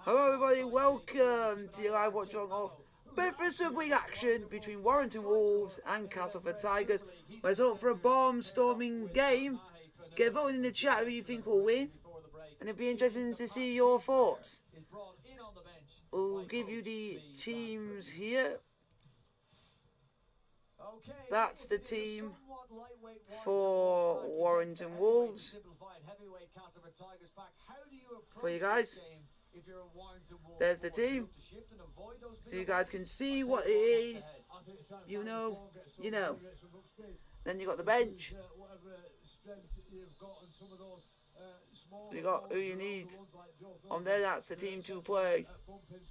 Hello everybody, welcome to your live watch along of Bedford Subway action between Warrington Wolves and Castleford Tigers. Let's hope for a bomb-storming game. Get voted in the chat who you think will win, and it'll be interesting to see your thoughts. We'll give you the teams here. That's the team for Warrington Wolves for you guys. There's the team, so you guys can see what it is. You know. Then you got the bench. You got who you need on there. That's the team to play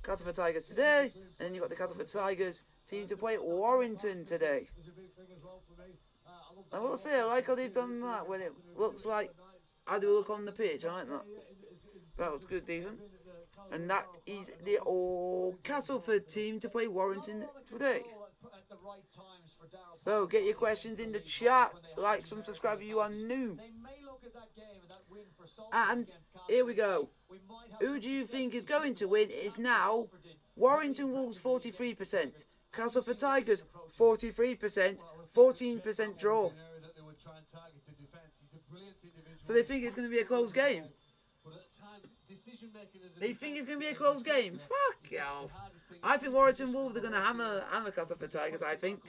Castleford Tigers today, and then you got the Castleford Tigers team to play Warrington today. I will say I like how they've done that when it looks like how they look on the pitch. I like that. That was good, decent. And that is the old Castleford team to play Warrington today. So get your questions in the chat. Like, subscribe if you are new. And here we go. Who do you think is going to win? It's now Warrington Wolves 43%. Castleford Tigers 43%. 14% draw. So they think it's going to be a close game. They think it's going to be a close game. Fuck you. I think Warrington Wolves are going to hammer Castleford Tigers, I think.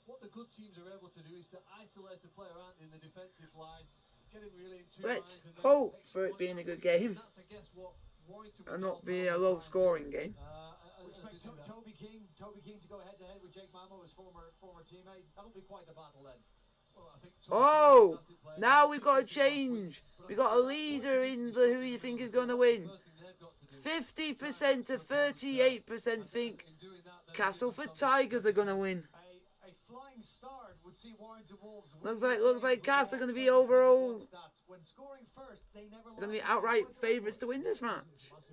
What the good teams are able to do is to isolate a player in the defensive line, get him really into. Let's hope for it being a good game and not be a low scoring game. Toby King to go head to head with Jake Mamo, his former teammate. That'll be quite the battle then. Oh, now we've got a change. We've got a leader in the who you think is going to win. 50% to 38% think Castleford Tigers are going to win. A flying start would see Warrington Wolves. Looks like Cass are going to be overall. Going to be outright favourites to win this match.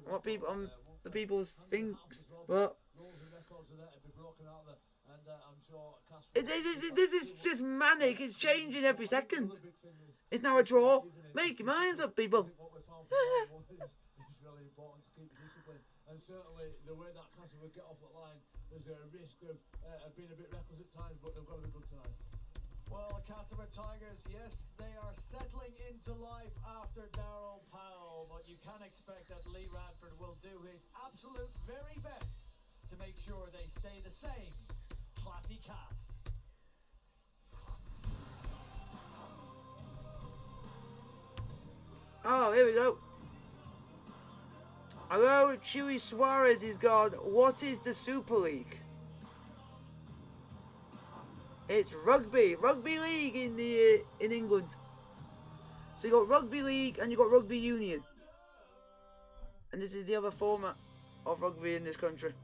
What people the people think, but this is just manic. It's changing every second. It's now a draw. Make your minds up, people. It's really important to keep discipline, and certainly the way that Castleford get off the line, there's a risk of being a bit reckless at times, but they've got to be good tonight. Well, Castleford Tigers, yes, they are settling into life after Darryl Powell, but you can expect that Lee Radford will do his absolute very best to make sure they stay the same. Classy Cass. Oh, here we go. Hello, Chewy Suarez is gone. What is the Super League? It's rugby league in England. So you got rugby league and you got rugby union, and this is the other format of rugby in this country.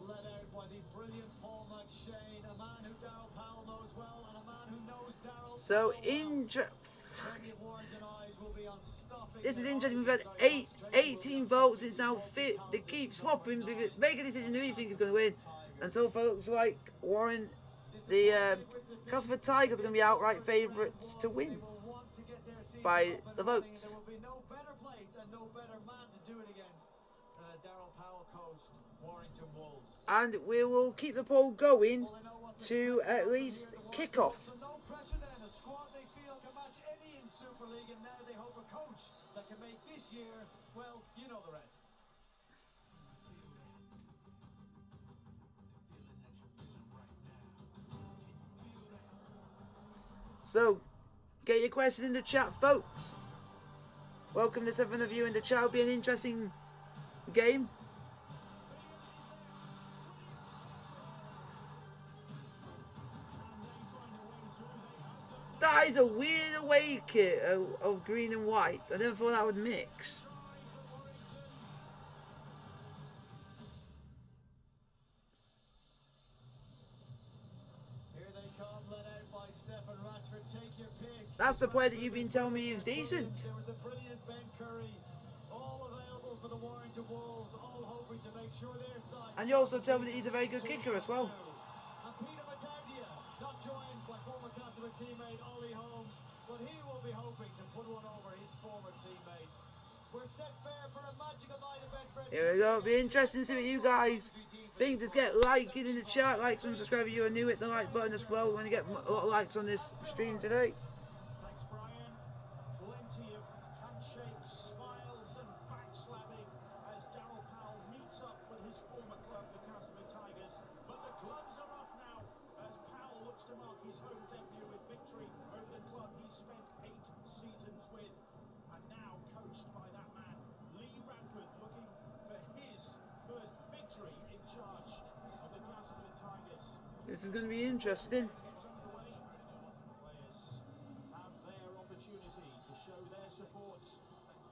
Led out by the brilliant Paul McShane, a man who Darryl Powell knows well, and a man who knows Darryl. So this is interesting. We've had 18 votes. It's now fit. They keep swapping. Make a decision who you think is going to win. And so far, it looks like the Castleford Tigers are going to be outright favourites to win by the votes. There will be no better place and no better man to do it against. Darryl Powell coached Warrington Wolves. And we will keep the poll going to at least kickoff. So no pressure then. A squad they feel can match any in Super League, and now they hope a coach that can make this year, well, you know the rest. So, get your questions in the chat, folks. Welcome to 7 of you in the chat. It'll be an interesting game. That is a weird away kit of green and white. I never thought that would mix. Here they come, led out by Stephen Ratchford. Take your pick. That's the player that you've been telling me is decent. There was the brilliant Ben Curry, all available for the Warrington Wolves, all hoping to make sure their side. And you also tell me that he's a very good kicker as well. And Peter Mataglia, not joined teammate Ollie Holmes, but he will be hoping to put one over his former teammates. We're set fair for a magical night of Betfred. Here we go. It'll be interesting to see what you guys think. Just get liking in the chat, like, and subscribe if you are new. Hit the like button as well. We're going to get a lot of likes on this stream today. Thanks, Brian. Plenty of handshakes, smiles, and backslapping as Darryl Powell meets up with his former club, the Castleford Tigers. But the gloves are off now as Powell looks to mark his home debut with victory over the club he's spent 8 seasons with. And now coached by that man, Lee Radford, looking for his first victory in charge of the Castleford Tigers. This is going to be interesting. Gets underway. Players have their opportunity to show their support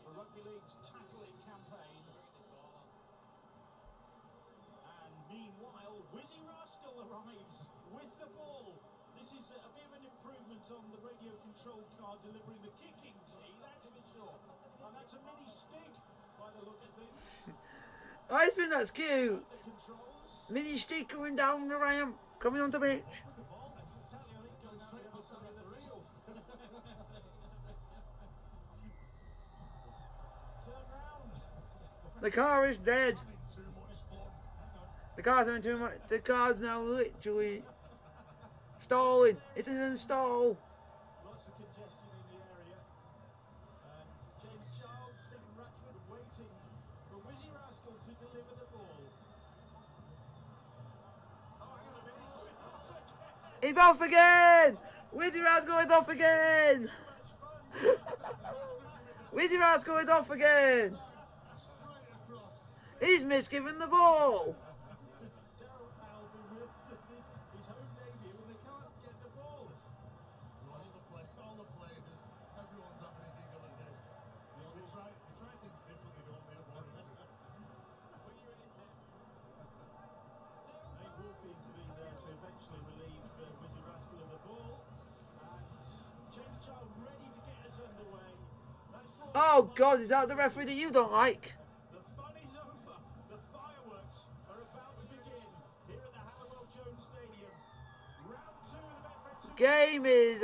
for Rugby League's tackling campaign. And meanwhile, Wizzy Rascal arrives with the ball. This is a bit of an improvement on the radio control car delivering the kicking tee, that's for sure. And that's a mini stick by the look of things. I just think that's cute. The controls. Mini stick going down the ramp, coming onto the pitch. The ball, exactly, I think goes straight past the referee. Turn round. The car is dead. The car's having too much. The car's now literally stalling. It's in a stall. Lots of congestion in the area. And James Charles, Stephen Ratchford waiting for Wizzy Rascal to deliver the ball. Oh, hang on a minute. He's off again. Wizzy Rascal is off again. Wizzy Rascal is off again. He's misgiven the ball. Darryl Powell been with his home debut and they can't get the ball. All the players, everyone's having a giggle at this. You know, they try things differently, don't they, at Warrington? Nate Wolfe intervened there to eventually relieve Wizzy Rascal of the ball. And James Charles ready to get us underway. That's brought Oh God, is that the referee that you don't like? The fun is over. The fireworks are about to begin here at the Halliwell Jones Stadium. Round 2 of the Betfred Super Game is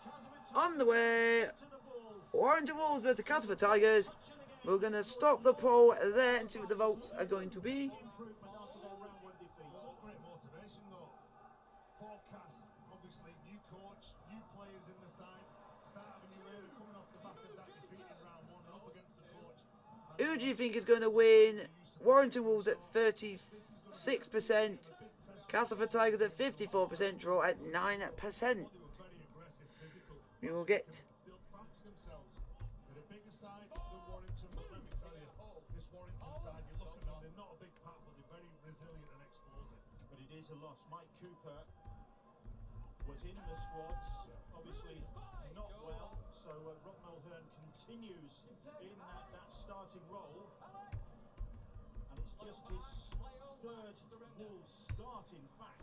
Castleford on the way. to the ball. Warrington Wolves versus Castleford Tigers. We're going to stop the poll there and see what the votes are going to be. Improvement after their round 1 defeat. What great motivation, though. Forecast, obviously, new coach, new players in the side. Start having your ear coming off the back of that defeat in round 1 and up against the coach. Who do you think is going to win? Warrington Wolves at 36%. Castleford Tigers at 54%. Draw at 9%. They were very aggressive, physical. We will get... They'll fancy themselves. They're a bigger side than Warrington, but let me tell you, this Warrington side, you look at them, they're not a big pack, but they're very resilient and explosive. But it is a loss. Mike Cooper was in the squads, obviously not well, so Rob Mulhern continues in that starting role. And it's just his third Wolves start, in fact,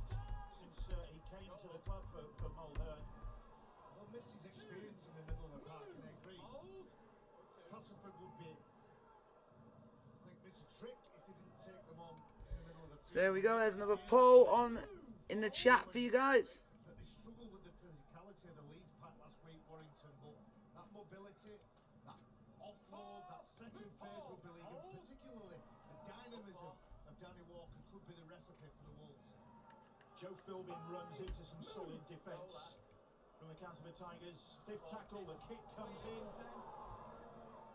since he came to the club for Mulhern. Well, miss his experience in the middle of the park, and I agree. Castleford would be, I think, miss a trick if they didn't take them on in the middle of the So there we go. There's another poll on in the chat for you guys. That they struggled with the physicality of the Leeds pack last week, Warrington, but that mobility, that offload, that second phase rugby league, and particularly the dynamism of Danny Walker could be the recipe for the Wolves. Joe Philbin runs into some solid defence from the Castleford Tigers. 5th tackle, the kick comes in.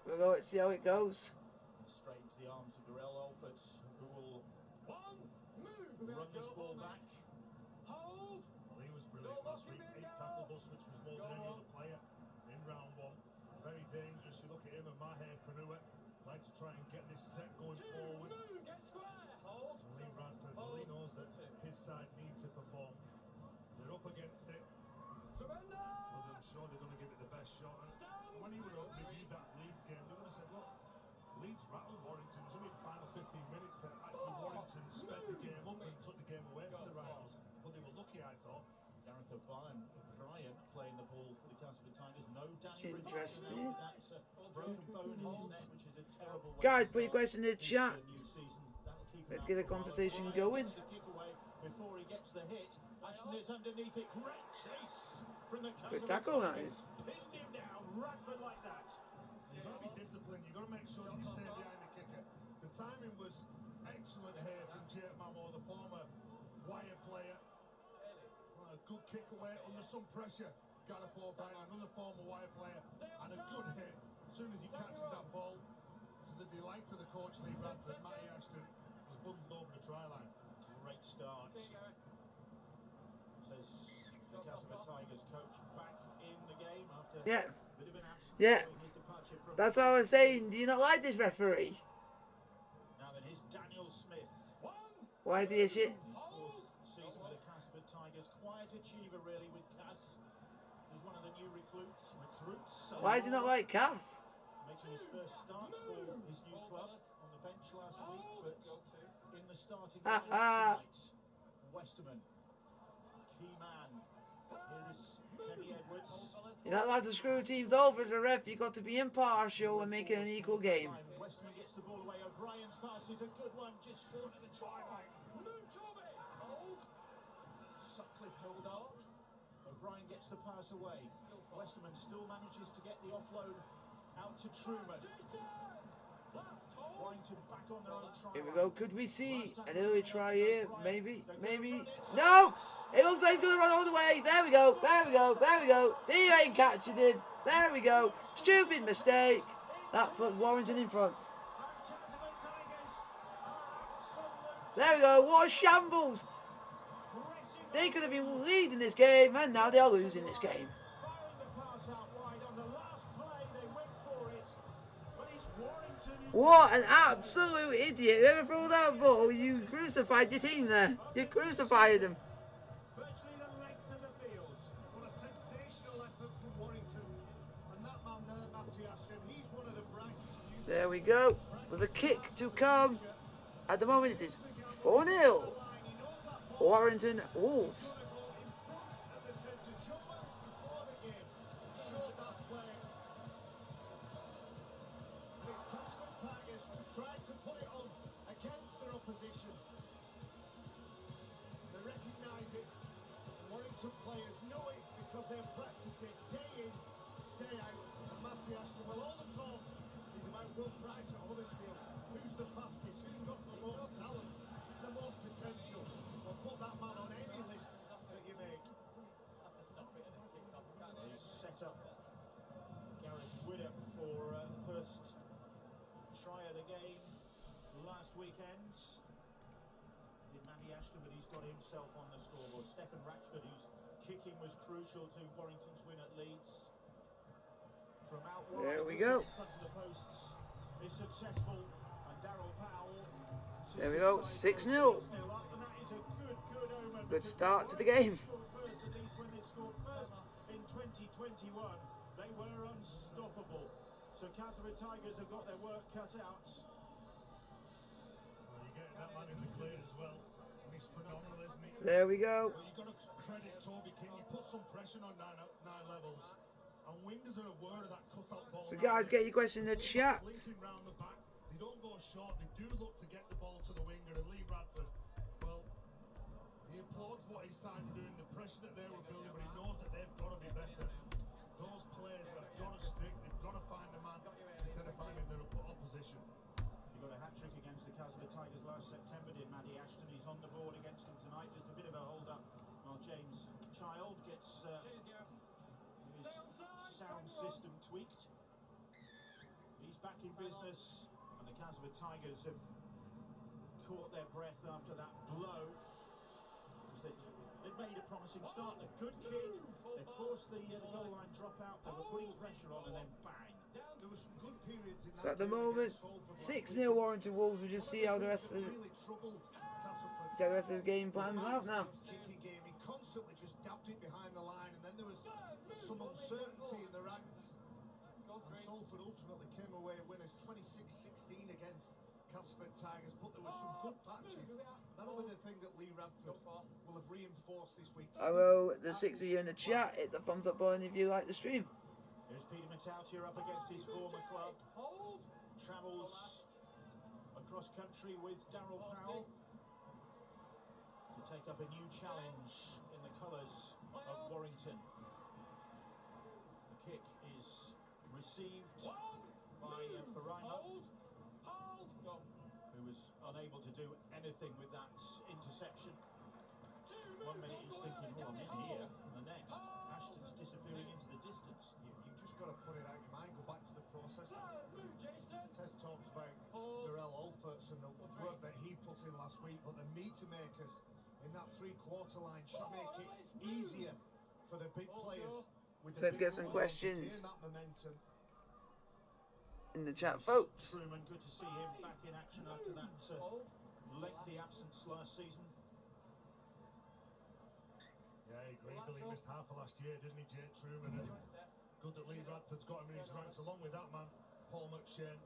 We'll go and see how it goes. Straight into the arms of Darrell Alford, who will run this ball back. Well, he was brilliant last week. 8 tackled us, which was more than any other player in round 1. Very dangerous. You look at him and Mahe Fanua like to try and get this set going forward. And Lee Radford, well, he knows that his side needs to perform. They're up against it. But I'm sure they're going to give it the best shot. And when he would have reviewed that Leeds game, they would have said, look, Leeds rattled Warrington. It was only the final 15 minutes that actually Warrington sped the game up and took the game away from the Rhinos. But they were lucky, I thought. Gareth O'Brien playing the ball for the Castleford Tigers. No Danny Interesting. That's a broken bone in his neck, which is a terrible way Guys, to put your start question in the into chat. the new season. That'll keep him Let's out get a for a while. conversation O'Brien going. gets the kick away before he gets the hit. As Ashton is underneath it. Great chase from the Good Castleford tackle, that Tigers. is. Pinned him down. Radford like that. You've got to be disciplined. You've got to make sure that you stay behind the kicker. The timing was excellent here from Jamwinga, the former wire player. Well, a good kick away under some pressure. Castleford Tigers, another former wire player, and a good hit. As soon as he catches that ball, to the delight of the coach Lee Radford, Matty Ashton was bundled over the try line. Great start. Says the Castleford Tigers coach back in the game after Yeah. a bit of an absence. Yeah. following his departure from That's what I was saying. Do you not like this referee? Now then, here's Daniel Smith. Why do you shit? Fourth season with the Castleford Tigers. Quiet achiever, really, with Cass. He's one of the new recruits. Why is he not like Cass? Making his first start for his new club on the bench last week, but in the starting lineup tonight, Westerman, key man. Here is Kenny Edwards. You're not allowed to screw teams over as a ref. You've got to be impartial and make it an equal game. Westerman gets the ball away. O'Brien's pass is a good one, just short of the try line. Sutcliffe held up. O'Brien gets the pass away. Westerman still manages to get the offload out to Truman. Warrington back on their own try. Here we go. Could we see an early try here? Maybe. Maybe. No! It looks like he's going to run all the way. There we go. There we go. There we go. He ain't catching him. There we go. Stupid mistake. That puts Warrington in front. There we go. What a shambles. They could have been leading this game, and now they are losing this game. What an absolute idiot. Whoever threw that ball, you crucified your team there. You crucified them. Virtually the length of the field. What a sensational effort from Warrington. And that man there, Matty Ashton, he's one of the brightest youths. There we go. With a kick to come. At the moment it is 4-0. Warrington Wolves. Players know it because they practice it day in, day out. And Matty Ashton, well, all the talk is about Will Price at Huddersfield. Who's the fastest? Who's got the most talent, the most potential? Well, put that man on any list that you make. He's set up Gareth Widdop for the first try of the game last weekend. Did Matty Ashton, but he's got himself on the scoreboard. Stephen Ratchford, whose kicking was crucial to Warrington's win at Leeds. From out wide, There we go. in front of the posts is successful, and Darryl Powell. There we go. 6-0. Good start to the game. First, at least when they scored first in 2021, they were unstoppable. So Castleford Tigers have got their work cut out. Well, you get that man in the clear as well. And he's phenomenal, isn't he? There we go. Well, you've got to credit Toby King. He put some pressure on nine levels. And wingers are aware of that cut-out ball. So guys, get your question in the chat. Linking round the back. They don't go short. They do look to get the ball to the winger. And Lee Radford, well, he applauds what his side are doing, the pressure that they were building, but he knows that they've got to be better. Those players have got to stick. They've got to find a man instead of finding their opposition. He got a hat-trick against the Castleford Tigers last September, did Matty Ashton. He's on the board against them tonight. Just a bit of a hold-up while James Child gets his sound system tweaked. He's back in business, and the Castleford Tigers have caught their breath after that blow. They'd made a promising start. A good kick. They forced the goal line dropout. They were putting pressure on, and then bang. There were some good periods in So that at the game moment, against 6-0 Salford. Warrington Wolves. We'll just see how the rest of Really troubled Castleford. see how the rest of the game plans out now. Kicking game, he constantly just dabbed it behind the line, and then there was some uncertainty in the ranks. And Salford ultimately came away winners 26-16 against Castleford Tigers, but there were some good patches. That'll be the thing that Lee Radford will have reinforced this week. Hello, the 6 of you in the chat. Hit the thumbs up button if you like the stream. Here's Peter Matautia up against his former club. Travels across country with Darryl Powell to take up a new challenge in the Warrington. The kick is received by Faraimo, who was unable to do anything with that interception. 1 minute he's thinking, oh, I'm in here, and the next, Ashton's disappearing into the distance. You've just got to put it out your mind, go back to the process. Tess talks about Darrell Alforts and the work that he put in last week, but the meter makers in that three-quarter line should make it easier for the big players. Let's get some questions that momentum. in the chat, folks. Truman, good to see him back in action after that lengthy absence last season. Yeah, I agree. Billy missed half of last year, didn't he, Jake Truman? And good that Lee Radford's got him in his ranks, along with that man, Paul McShane,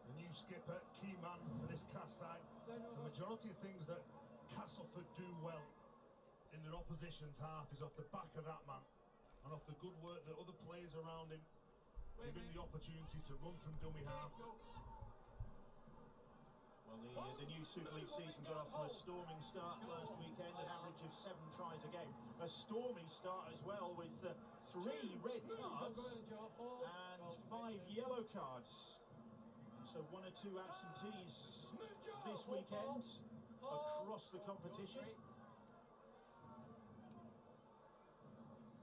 the new skipper, key man for this Cass side. The majority of things that Castleford do well in their opposition's half is off the back of that man, and off the good work that other players around him give him the opportunities to run from dummy half. Well, the new Super League season got off to a storming start last weekend, an average of 7 tries a game. A stormy start as well, with 3 red cards and 5 yellow cards. So 1 or 2 absentees this weekend across the competition.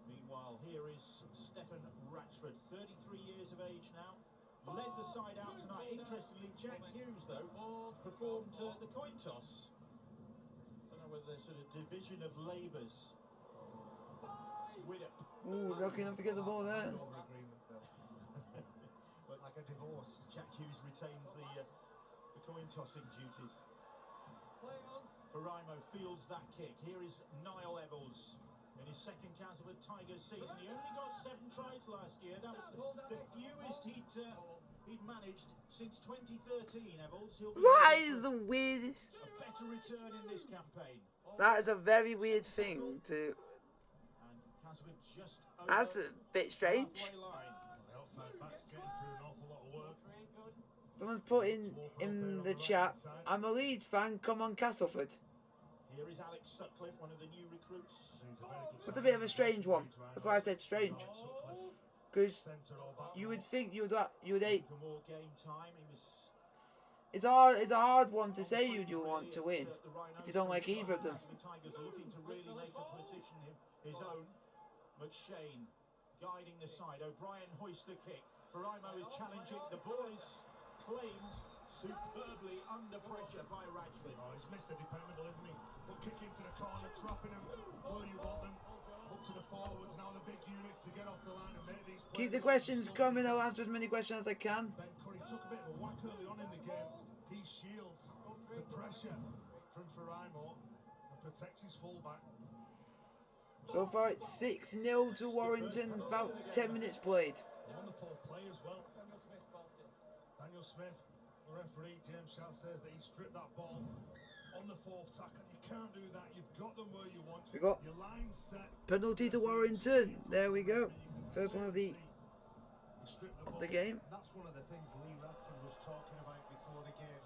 Meanwhile, here is Stefan Ratchford, 33 years of age now. Led the side out tonight. Interestingly, Jack Hughes, though, performed the coin toss. Don't know whether there's sort of division of labours. Widdop. Ooh, lucky enough to get the ball there. Over agreement, Bill. Like a divorce. Jack Hughes retains the coin tossing duties. Faraimo fields that kick. Here is Niall Eccles. In his second Castleford Tigers season, he only got 7 tries last year. That was the fewest he'd managed since 2013. Eccles. That is the weirdest. A better return in this campaign. That is a very weird thing to. And Castleford just That's a bit strange. halfway line. The outside back's getting through an awful lot of work. Someone's put in the chat, I'm a Leeds fan, come on Castleford. Here is Alex Sutcliffe, one of the new recruits. That's a bit of a strange one. That's why I said strange. Because you would think you would hate. For more game time, he was. It's a hard one to say you do want to win if you don't like either of them. Tigers looking to really make a position his own. McShane guiding the side. O'Brien hoists the kick. Faraimo is challenging. The ball is claimed superbly under pressure by Ratchford. Oh, he's Mr. Dependable, isn't he? But kick into the corner, trapping him where you want them. Up to the forwards, now the big units to get off the line and make these plays. Keep the questions coming, I'll answer as many questions as I can. Ben Curry took a bit of a whack early on in the game. He shields the pressure from Faraimo and protects his fullback. So far it's 6-0 to Warrington, about 10 minutes played. Wonderful play as well. Daniel Smith, the referee, James Shaw, says that he stripped that ball on the 4th tackle. You can't do that. You've got them where you want. We got your line set. Penalty to Warrington. There we go. First one of the game. That's one of the things Lee Radford was talking about before the game.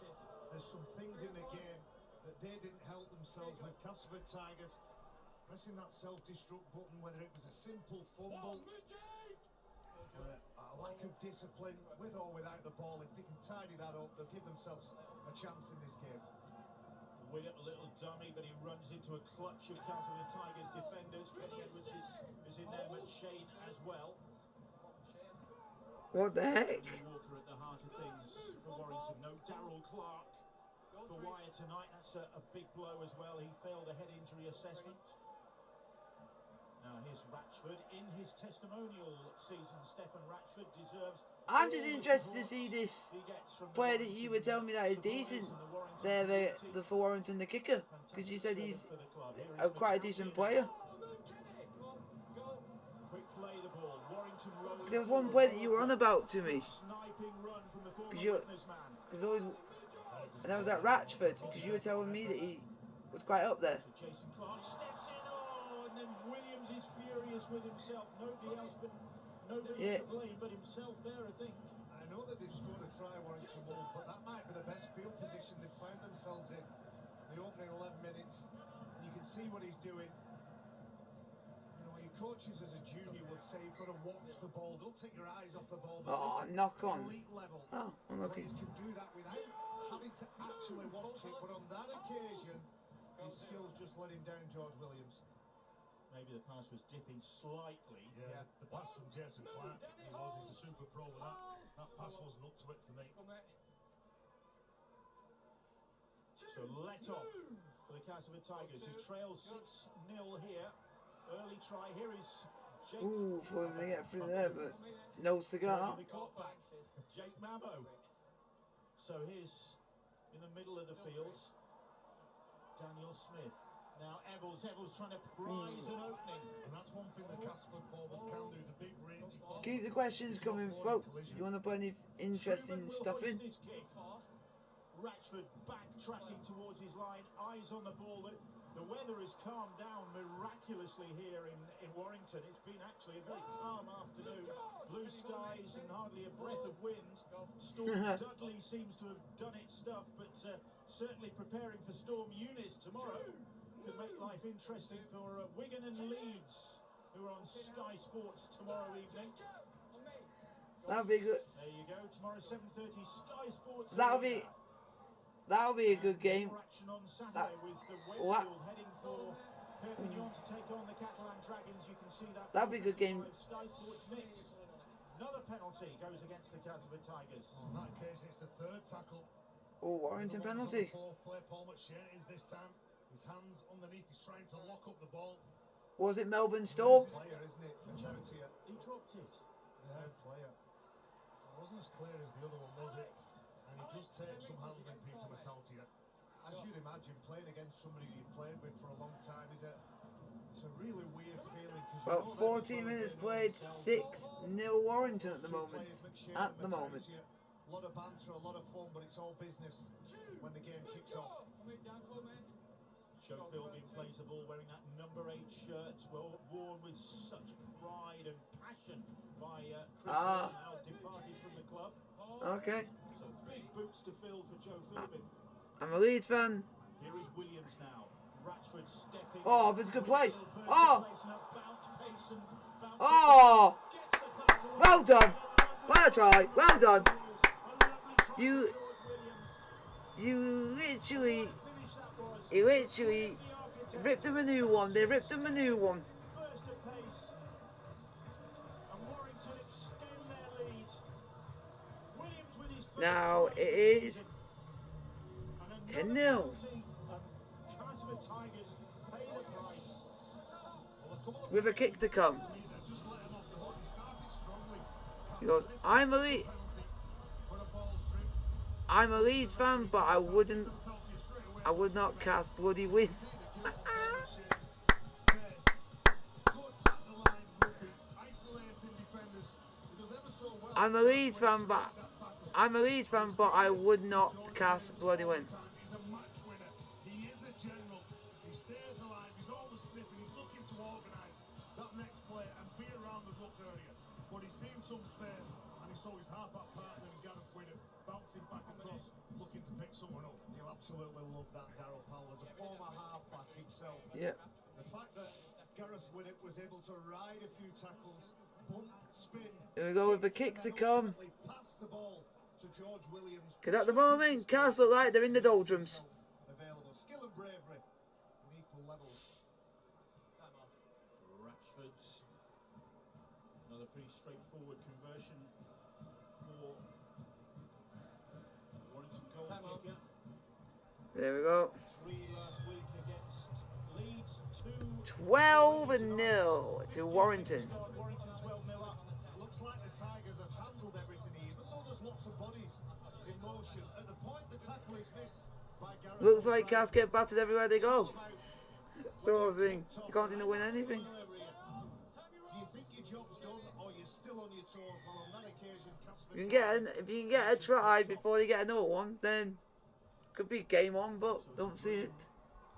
There's some things in the game that they didn't help themselves with. Castleford Tigers pressing that self-destruct button, whether it was a simple fumble, a lack of discipline, with or without the ball. If they can tidy that up, they'll give themselves a chance in this game. Widdop, a little dummy, but he runs into a clutch of Castleford Tigers defenders. Kenny Edwards is in there, but Shade as well. What the heck? Walker at the heart of things for Warrington. No Darrell Clark for Wire tonight. That's a big blow as well. He failed a head injury assessment. Now here's Ratchford in his testimonial season. Stefan Ratchford deserves. I'm just interested to see this player that you were telling me that is decent. There, the for Warrington, the kicker, because you said he's quite a decent player. There was one play that you were on about to me, because always, and that was at Ratchford, because you were telling me that he was quite up there. Jason Clark steps in, and then Williams is furious with himself. Nobody else, but nobody to blame but himself there, I think. I know that they've scored a try, Warrington Wolves, but that might be the best field position they've found themselves in the opening 11 minutes. And you can see what he's doing. You know, you coaches as a junior would say you've got to watch the ball. Don't take your eyes off the ball. Oh, But knock on. elite level. Oh, unlucky. Players can do that without having to actually watch it. But on that occasion, his skills just let him down, George Williams. Maybe the pass was dipping slightly. Yeah, the pass from Jason Clark. He's a super pro with that. That pass wasn't up to it for me. So let off for the Castleford Tigers, who trail 6-0 here. Early try here is Jake. Ooh, thought they get through there, but no cigar. The caught back, Jake Mabo. So here's in the middle of the field, Daniel Smith. Now Evans trying to prize an opening. And that's one thing the Castleford forwards can do, the big range. Just keep the questions coming, folks. If you want to put any interesting stuff in. Ratchford backtracking towards his line, eyes on the ball. The weather has calmed down miraculously here in Warrington. It's been actually a very calm afternoon. Blue skies and hardly a breath of wind. Storm Dudley seems to have done its stuff, but certainly preparing for Storm Eunice tomorrow. Could make life interesting for Wigan and Leeds, who are on Sky Sports tomorrow evening. That'll be good. There you go, tomorrow 7:30 Sky Sports. That'll be a good game. Action on Saturday That, with the what? Westfield heading for Perpignan to take on the Catalan Dragons. You can see that. That'll be a good game. Sky Sports mix. Another penalty goes against the Castleford Tigers. In that case, it's the third tackle. Oh, Warrington penalty. Play Paul McShane is this time. His hands underneath, he's trying to lock up the ball. Was it Melbourne Storm? Player, isn't it? The charity. He dropped it. Third player. It wasn't as clear as the other one, was it? And he does take some handling, Peter Metaltia. As you'd imagine, playing against somebody you've played with for a long time it's a really weird feeling. About 14 minutes played, 6-0 Warrington at the moment. At the moment. A lot of banter, a lot of fun, but it's all business when the game kicks off. Joe Philbin plays the ball wearing that number 8 shirt, worn with such pride and passion by Chris Hill, now departed from the club. Okay. So big boots to fill for Joe Philbin. I'm a Leeds fan. Here is Williams now. Ratchford stepping. Oh, that's a good play. Oh! Oh! Well done. Well tried. Well done. You literally ripped them a new one. They ripped them a new one. Now it is 10-0. With a kick to come. He goes, I'm a Leeds fan, but I would not cast bloody win. I'm a Leeds fan, but I would not cast bloody win. He's a match winner. He is a general. He stays alive. He's always sniffing. He's looking to organise that next play and be around the ruck area. But he's seen some space and he saw his half-back partner in Gareth Winner bouncing back across, looking to pick someone up. He'll absolutely love that, Darryl Powell, as a former half-back himself. Yeah. The fact that Gareth Winner was able to ride a few tackles, bump, spin. Here we go with the kick to come. Pass the ball to George Williams. Because at the moment, Cast look like they're in the doldrums. Available skill and bravery on equal levels. Ratchford's another pretty straightforward conversion for Warrington goal kicker. There we go. 3 last week against Leeds. 12-0 to Warrington. Warrington 12-0 up. Looks like the Tigers have handled everything, even though there's lots of bodies in motion. At the point the tackle is missed by Gareth. Looks like Cast get battered everywhere they go. Sort of thing. You can't seem to win anything. Do you think your job's done, or you're still on your toes? Well, on that occasion, Castleford. If you can get a try before they get another one, then could be game on, but don't see it.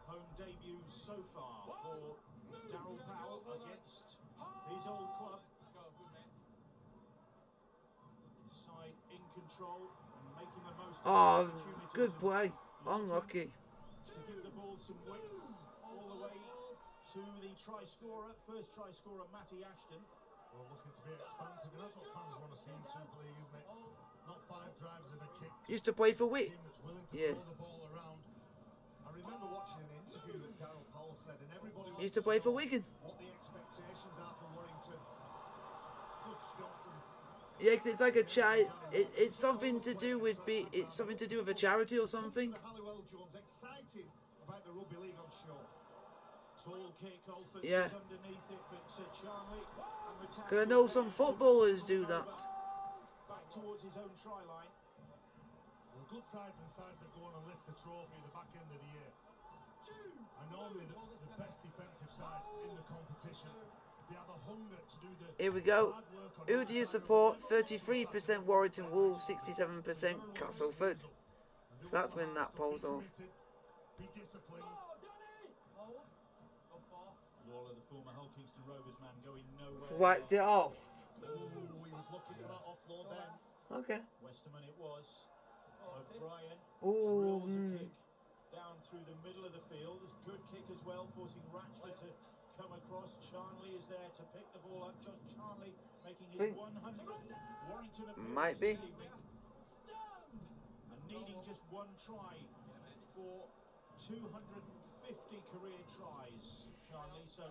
Home debut so far for Darryl Powell against his old club. Side in control and making the most of the Oh, opportunity good to- play. Unlucky. to give the ball some width all the way to the try scorer, first try scorer, Matty Ashton. Well, looking to be expansive, and that's what fans want to see in Super League, isn't it? Not 5 drives and a kick. Used to play for Wick. Team that's willing to Yeah. throw the ball around. I remember watching an interview that Darryl Powell said, and everybody Used to play for Wigan. what the expectations are for Warrington. Good stuff. And Yeah, 'cause it's like a it's something to do with it's something to do with a charity or something. Halliwell Jones excited about the rugby league on show. Tall kick, Alford Yeah. is underneath it, but Charlie and the 'Cause I know some footballers do that. back towards his own try line. Well, good sides and sides that go on and lift the trophy at the back end of the year. And normally the best defensive side in the competition. They have a hunger to do the Here we go. hard work on Who do you support? 33% Warrington Wolves, 67% Castleford. So that's when that polls off. Be disciplined. Waller, the former Hull Kingston Rovers man, going nowhere. Swiped it off. Oh, he was looking for that offload then. Okay. Westerman it was. O'Brien Ooh, drills a kick down through the middle of the field. It's a good kick as well, forcing Ratchford to come across. Charnley is there to pick the ball up. Josh Charnley making his Think- 100th Warrington appearance Might be. this evening. And needing just one try for 250 career tries, Charnley. So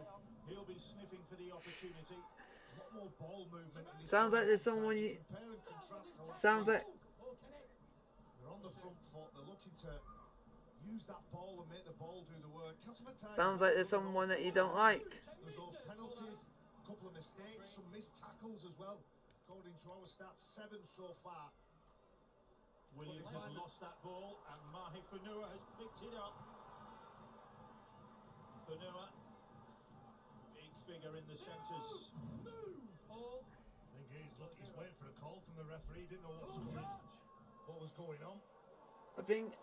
he'll be sniffing for the opportunity. A lot more ball movement. In this Sounds like there's someone you. compare and contrast to last Sounds week. like. They're on the front foot. They're looking to use that ball and make the ball do the work. Castleford Tigers, Sounds like there's someone that you don't like. there's those penalties, a couple of mistakes, some missed tackles as well. According to our stats, 7 so far. Williams has lost that ball, and Mahi Fanua has picked it up. Fanua, big figure in the centres. I think he's waiting for a call from the referee. Didn't know what was going on. I think.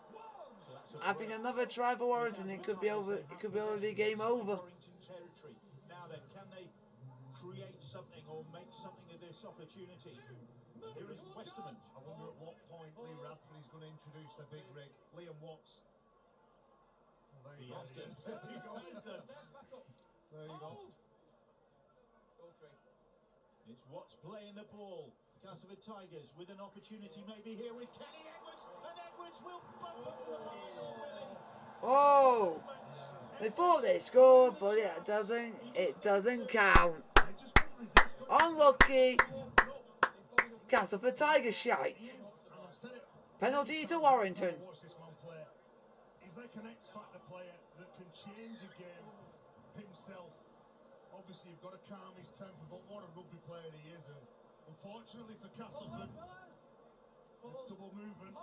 So that's a I think another try for Warrington. It could be over. It could be already game over. Warrington territory. Now then, can they create something or make something of this opportunity? Here is Westerman. I wonder at what point Lee Radford is going to introduce the big rig. Liam Watts. Well, there He you go. has done. There you go. There you go. It's Watts playing the ball. Castleford Tigers with an opportunity maybe here with Kenny Edwards, and Edwards will bump up the ball. Oh! They thought they scored, but it doesn't. It doesn't count. They just couldn't resist. Unlucky. Open up. Castleford Tigers shite. And I've said it. Penalty to Warrington. Watch this man play. He's like an X-Factor player that can change a game himself. Obviously, you've got to calm his temper, but what a rugby player he is. And unfortunately for Castleford, it's double movement.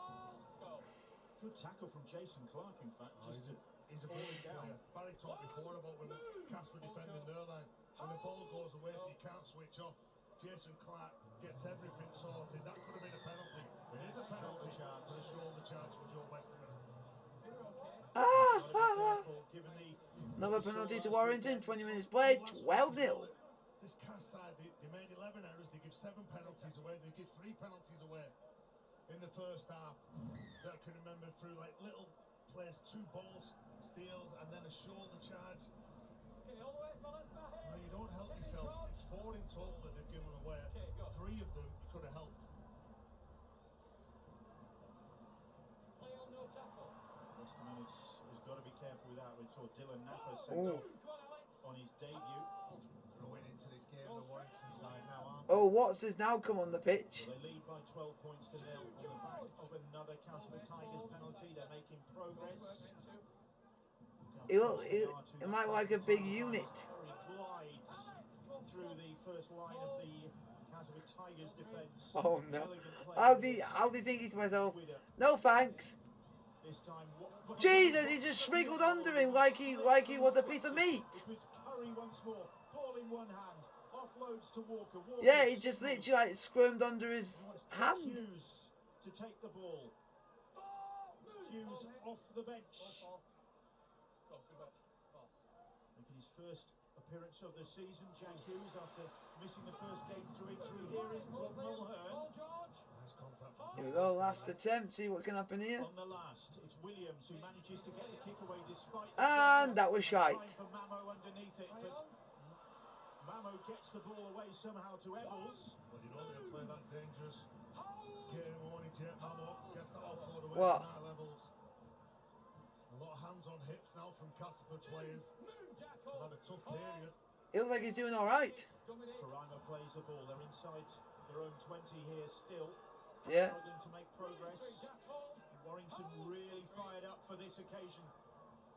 Good tackle from Jason Clark, in fact. He's a brilliant player. Barry talked before about when Cass were defending their line. When the ball goes away, if you can't switch off, Jason Clark gets everything sorted. That could have been a penalty. It is a penalty for the shoulder charge from Joe Westerman. Another penalty to Warrington. 20 minutes played. 12-0. This Cass side, they made 11 errors. They give 7 penalties away. They give 3 penalties away in the first half. That I can remember through like little plays, 2 balls, steals, and then a shoulder charge. No, you don't help yourself. It's 4 in total that they've given away. 3 of them you could have helped. Westerman has got to be careful with that. We saw Dylan Napper sent Ooh. off on his debut. Throwing into this game, the Warrington side now, aren't Oh, Watts has now come on the pitch. They lead by 12 points to 0 on the back of another Castleford Tigers penalty. They're making progress. It might like a big unit. He glides through the first line of the Castleford Tigers defence. Oh no! Elegant play. I'll be thinking to myself, no thanks. This time, Jesus, he just wriggled under him like he was a piece of meat. It was Curry once more, ball in one hand, offloads to Walker. Walker Yeah, he just literally like squirmed under his hand. Hughes to take the ball. Hughes off the bench. Making his first appearance of the season, Jack Hughes, after missing the first game through injury. Here is Rob Mulhern. Nice nice contact from Here we go, last attempt. See what can happen here. On the last, it's Williams who manages to get the kick away despite the And pressure. that was shite. Time for Mamo underneath it, but Mamo gets the ball away somehow to Evans. Well, you know they'll play that dangerous game, won't he, Jet Mamo? Gets that offload away What? from high levels. A lot of hands on hips now from Castleford players. They've had a tough period. It looks like he's doing all right. Paraima plays the ball. They're inside their own 20 here still. Yeah. Struggling to make progress. Warrington really fired up for this occasion.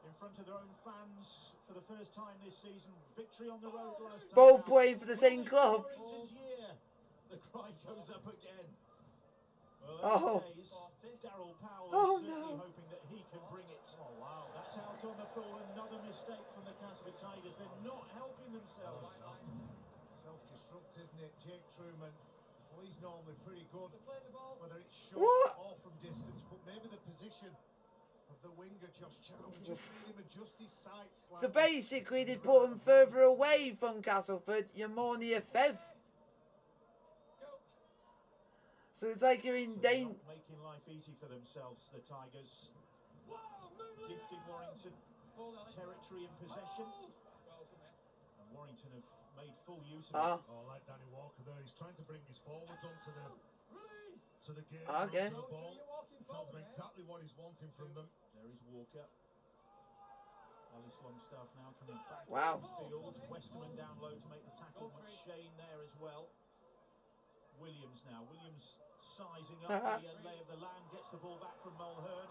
In front of their own fans for the first time this season. Victory on the road last time. Both playing for the same club. Warrington's year. The cry goes up again. Well, Oh. Daryl Powell Oh, is certainly no. hoping that he can bring it. Oh wow, that's out on the full. Another mistake from the Castleford Tigers. They're not helping themselves. Self-destruct, isn't it, Jake Truman? Well, he's normally pretty good, whether it's short What? or from distance, but maybe the position of the winger, Josh Chalmers, just made him adjust his sights So slightly. basically, they put him further away from Castleford. You're more near Fev. So it's like you're in They're danger. not making life easy for themselves, the Tigers. Gifting Warrington territory and possession. And Warrington have made full use of Ah, it. Oh, like Danny Walker there, he's trying to bring his forwards onto the game. Okay. onto the ball. Tells them exactly what he's wanting from them. There is Walker. Ellis Longstaff now coming back Wow. to the field. Westerman down low to make the tackle. McShane there as well. Williams now. Williams sizing up the lay of the land. Gets the ball back from Mulhern.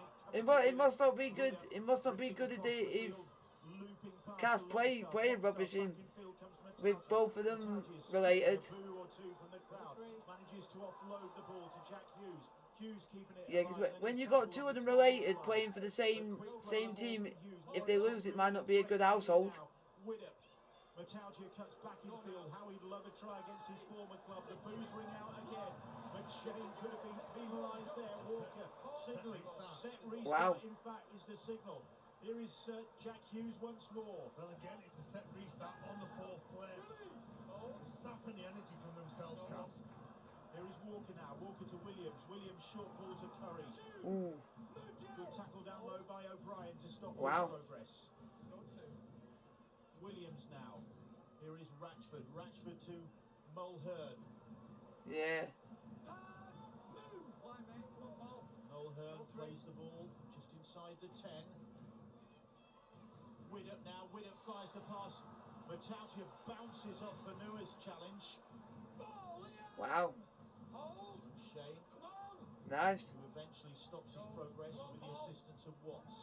it must not be good. It must not be good if Cass played rubbish in with both of them related. Manages to offload the ball to Jack Hughes. Hughes keeping it. Yeah, because when you got two of them related playing for the same team, if they lose, it might not be a good household. Matautia cuts back in field. How he'd love a try against his former club. The boos ring out again. McShane could have been penalised there. Walker signalling. Set restart, Wow. in fact, is the signal. Here is Jack Hughes once more. Well, again, it's a set restart on the fourth play. They're sapping the energy from themselves, Cass. Here is Walker now. Walker to Williams. Williams short ball to Curry. Ooh. Good tackle down low by O'Brien to stop Wow. progress. Williams now. Here is Ratchford. Ratchford to Mulhern. Yeah. Mulhern plays the ball just inside the 10. Widdop now. Widdop fires the pass. Matautia bounces off Vanua's challenge. Wow. Shane, Nice. who eventually stops his progress with the assistance of Watts.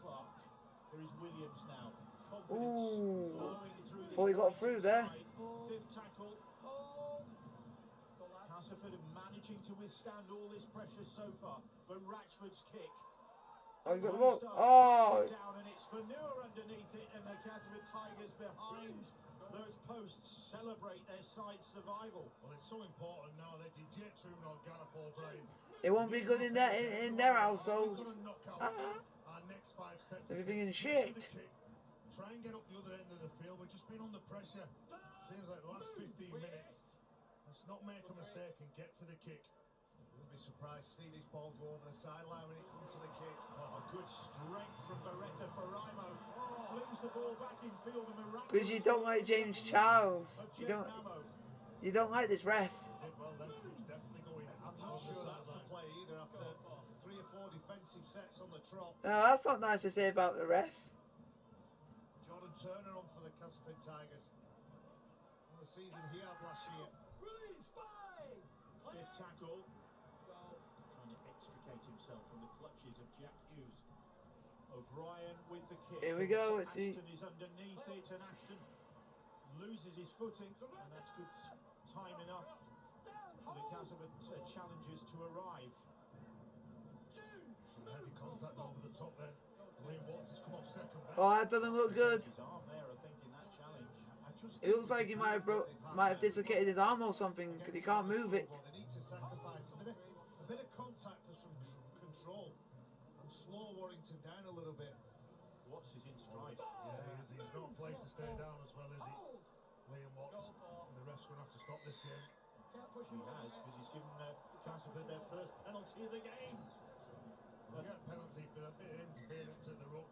Clark. There is Williams now. Confidence Ooh. flowing through this Thought he got through there. side. Fifth tackle. Castleford are managing to withstand all this pressure so far, but Ratchford's kick. Oh, he's got the ball. Oh. Down, and it's Vanua underneath it, and the Castleford Tigers behind those posts celebrate their side survival. Well, it's so important now that if you Jake Truman or Gareth O'Brien, It won't be good in their households. we're going to knock out our next 5 sets. They'll be thinking, Get to the shit. kick. Try and get up the other end of the field. We've just been under pressure. Seems like the last 15 minutes. Let's not make a mistake and get to the kick. You'll be surprised to see this ball go over the sideline when it comes to the kick. Oh, good strength from Beretta Paraimo. Flings the ball back in field and miraculously. Because you don't like James Charles. You don't like this ref. Did well then, 'cause he was definitely going I'm not sure that's the play either after 3 or 4 defensive sets on the trot. No, that's not nice to say about the ref. Jordan Turner on for the Castleford Tigers. What a season he had last year. Fifth tackle. Trying to extricate himself from the clutches of Jack Hughes. O'Brien with the kick. Here we go, let's see. Ashton is underneath it, and Ashton loses his footing, and that's good time enough for the Castleford challengers to arrive. some heavy contact over the top then. Liam Watts has come off second best. Oh, that doesn't look good. His arm there, I think, in that challenge. It looks like he might have dislocated his arm or something because he can't move it. They need to sacrifice a bit of contact for some control and slow Warrington down a little bit. Watts is in strife. Yeah, he is. He's not played to stay down as well, is he? Liam Watts. And the ref's going to have to stop this game. He has, because he's given Castleford their first penalty of the game. They get a penalty for a bit of interference at the ruck,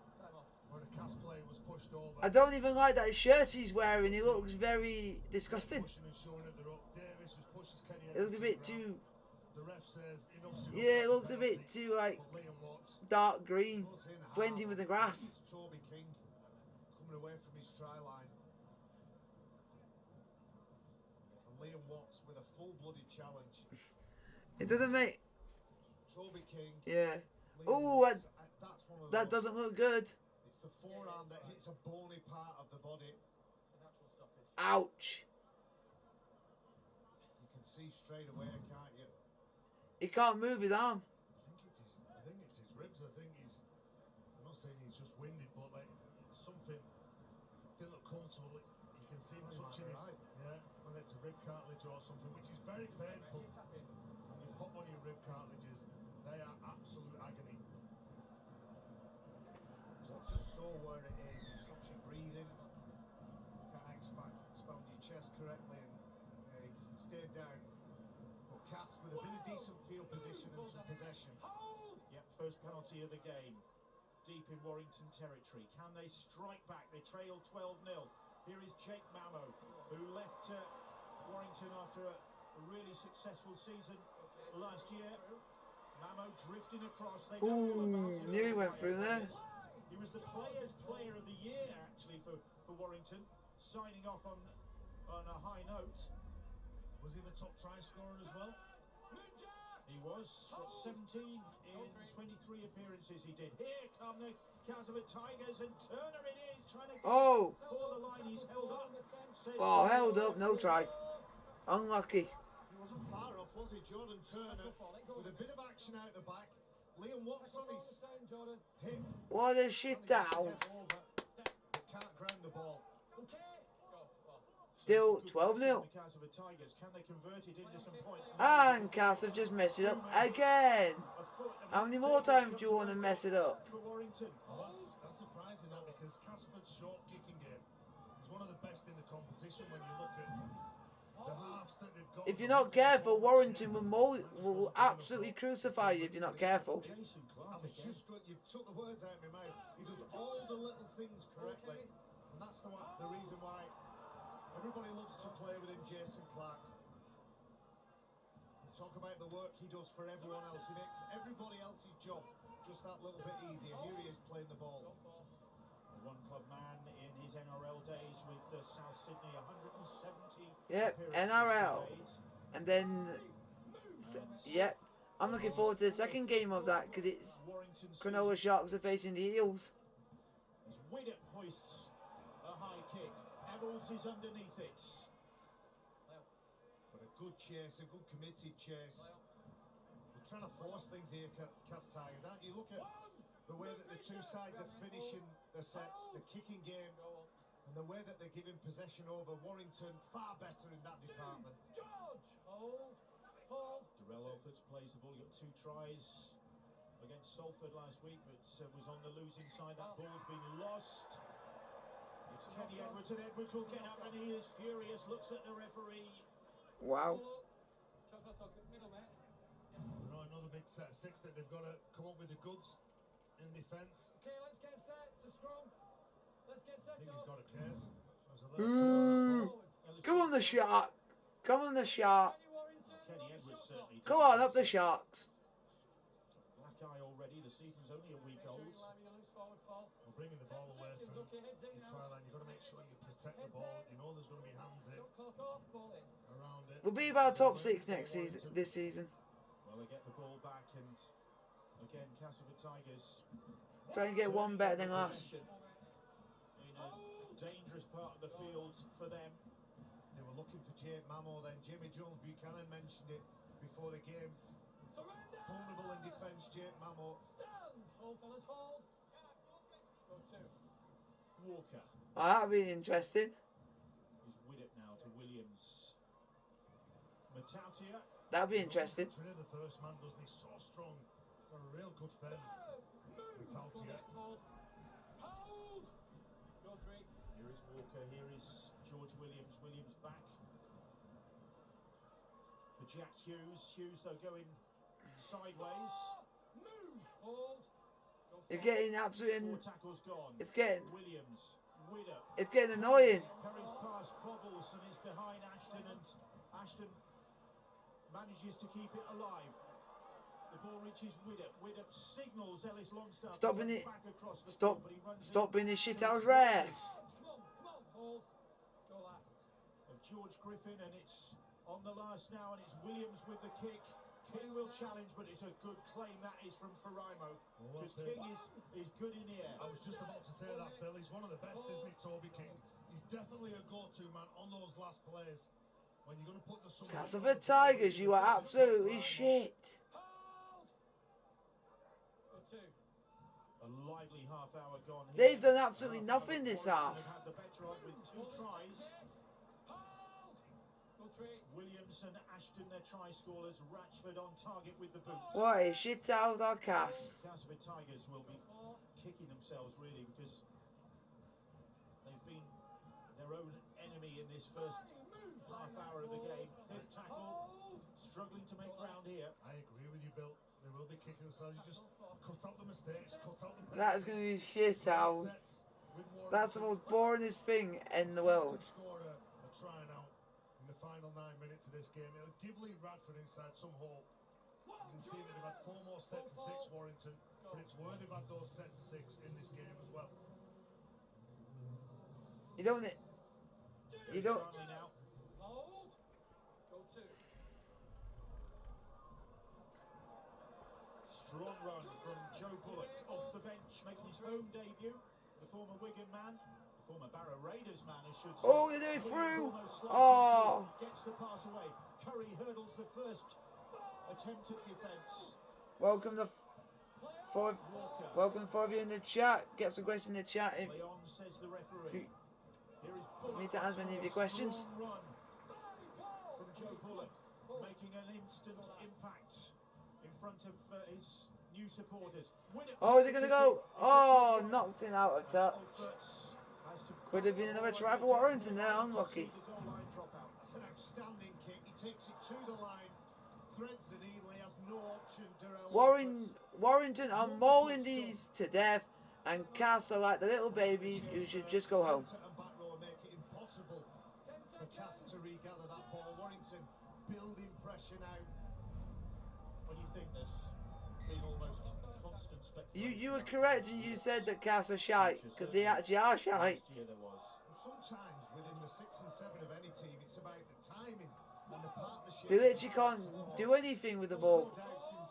where the Cas player was pushed over. I don't even like that shirt he's wearing. He looks very disgusting. Pushing and showing at the ruck. Davis just pushes Kenny. It looks a bit too. The ref says enough's enough. Yeah, it looks a bit too like But Liam Watts dark green, Goes in blending with the grass. It's Toby King coming away from his try line. And Liam Watts with a full-blooded challenge. It doesn't make. Toby King. Yeah. Liam Oh, Watts, that's one of that those. doesn't look good. It's the forearm that hits a bony part of the body. Ouch. You can see straight away, can't you? He can't move his arm. I think it's his ribs. I think he's. I'm not saying he's just winded, but like something didn't look comfortable. You can see him touching his. Yeah, whether it's a rib cartilage or something, which is very painful. When you pop on your rib cartilages, they are absolute agony. So just saw where it is. It stops you breathing. Can't expand your chest correctly, and he's stayed down. But Cass with a bit of decent field position and some possession. Yep, first penalty of the game. Deep in Warrington territory. Can they strike back? They trail 12-0. Here is Jake Mamo, who left Warrington after a really successful season last year. Mamo drifting across. They know all about Ooh, it. knew he went through there. He was the Players' Player of the Year, actually, for Warrington, signing off on a high note. Was he the top try scorer as well? He was, got 17 in 23 appearances he did. Here come the Castleford Tigers, and Turner it is, trying to Oh. for the line. He's held up. Oh, held up. No try. Unlucky. He wasn't far off, was he? Jordan Turner with a bit of action out the back. Liam Watts on his hip. What a shit Trying to house. get over, but can't ground the ball. Still 12-0. The Castleford Tigers, can they convert it into some points? And Cass have just messed it up again. A foot of How many more times do you want to mess it up? for Warrington? Oh, that's surprising that, because Castleford's short kicking game is one of the best in the competition when you look at the halves that they've got. If you're not careful, Warrington will absolutely crucify you if you're not careful. Jason I Clark was again. just going, you took the words out of my mouth. He does all the little things correctly. And that's the reason why everybody loves to play with him, Jason Clark. We talk about the work he does for everyone else. He makes everybody else's job just that little bit easier. Here he is playing the ball. A one-club man in his NRL days with South Sydney, 170. Yep, appearances NRL. made. And then, yep. I'm looking forward to the second game of that because it's Warrington Cronulla Sharks are facing the Eels. As Widdop hoists a high kick. Eccles is underneath it. But a good chase, a good committed chase. They're trying to force things here, Cas Tigers, aren't you? Look at the way that the two sides are finishing the sets, the kicking game, and the way that they're giving possession over. Warrington far better in that department. Darrell Alfords plays the ball. He got 2 tries against Salford last week, but was on the losing side. That ball's been lost. It's Kenny Edwards, and Edwards will get up, and he is furious. Looks at the referee. Wow. You know, another big set of 6 that they've got to come up with the goods in defence. Okay, let's get set. It's a scrum. Let's get set. I think he's got a case. There's a Ooh. Come on, the Shark. Come on, the Shark. Kenny Edwards certainly. Come on, up the Sharks. Black eye already. The season's only a week old. We're bringing the ball away from your try line. You've got to make sure you protect the ball. You know there's going to be hands in around it. We'll be about top 6 next season. This season. Well, they get the ball back, and again, Castleford Tigers. Try and get one better than last. In a dangerous part of the field for them. They were looking for Jake Mamo then. Jamie Jones Buchanan mentioned it before the game. Vulnerable in defence, Jake Mamo. Walker Oh, that'll be interesting. is with it now to Williams. Matautia. That'll be interesting. Really, the first man doesn't he? So strong. Got a real good fend. Matautia. Here is Walker. Here is George Williams. Williams back. for Jack Hughes. Hughes, though, going sideways. Move. Hold. Go It's forward. getting absolutely. 4 tackles gone. It's getting. Williams, Widdop. It's getting annoying. Carries past Bobbles and is behind Ashton, and Ashton manages to keep it alive. The ball reaches Widdop. Widdop signals Ellis Longstaff. Stopping it. Back across the Stop. field, but he runs Stop in being a shit to house the ref. Come on. Hold. Go last. of George Griffin, and it's on the last now, and it's Williams with the kick. King will challenge, but it's a good claim that is from Faraimo, Well, because that's it. King is good in the air. I was just about to say that, Bill. He's one of the best, isn't he, Toby King? He's definitely a go-to man on those last plays. When you're going to put the... Castleford Tigers, you are absolutely shit. Hold. For 2. A lively half hour gone here. They've done absolutely nothing this half. Warrington have had the better of with 2 tries. Hold. Go 3. Williams and Ashton, their try scorers. Ratchford on target with the boots. What a shit house our Cass. Castleford Tigers will be 4. kicking themselves, really, because they've been their own enemy in this first half hour of the game. 5th tackle, struggling to make ground here. I agree with you, Bill. They will be kicking themselves. You just cut out the mistakes, cut out the... That is going to be shit house. That's the most boringest thing in the world. Score a try now in the final 9 minutes of this game. It'll give Lee Radford inside some hope. You can see that they've had 4 more sets of 6, Warrington, but it's worth they've had those sets of 6 in this game as well. You don't. You don't. Strongly now. Hold. Go 2. Strong run from Joe Bullock off the bench, making his home debut. The former Wigan man, the former Barrow Raiders man, I should say. Oh, they're doing through. Almost slicing Oh. through, gets the pass away. Curry hurdles the first attempt at defence. Welcome to four. Walker. Welcome for you in the chat. Get some questions in the chat if Leon says the referee. to- Here is for me Bullock. to answer any of your questions. Strong run from Joe Bullock, making an instant impact in front of his new supporters. Widdop Oh, is it gonna go? Oh, knocked in out of touch. has to Could have been another try for Warrington there. Unlucky. the goal line dropout. That's an outstanding kick. He takes it to the line, threads the needle. He has no option. Warrington are mauling these to death, and Cass are like the little babies who should just go home. Centre and back row make it impossible for Cass to regather that ball. Warrington building pressure now. When you think there's been almost constant speculation. You were correct when you said that Cass are shite, because they actually are shite. Last year there was. Sometimes within the 6 and 7 of any team, it's about the timing and the partnership. They literally can't do anything with the ball. No doubt since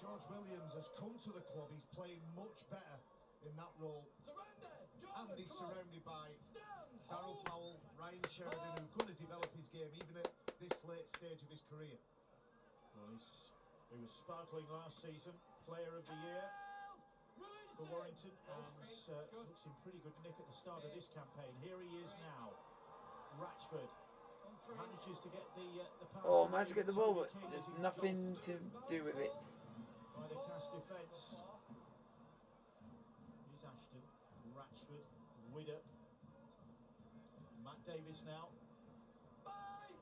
George Williams has come to the club, he's playing much better in that role. Surrender. And Jordan, he's come on. surrounded by Stand. Darryl Hold. Powell, Ryan Sheridan, who's going to develop his game even at this late stage of his career. Well, he was sparkling last season, player of the year Release for it. Warrington, Go and screen. Good. looks in pretty good nick at the start of this campaign. Here he is now. Ratchford On 3. manages to get the pass. Oh, away, managed to get the but ball, Toby but King there's is nothing engulfed to do with it. by the Cass defence. Here's Ashton, Ratchford, Widdop, Matt Davis now. 5.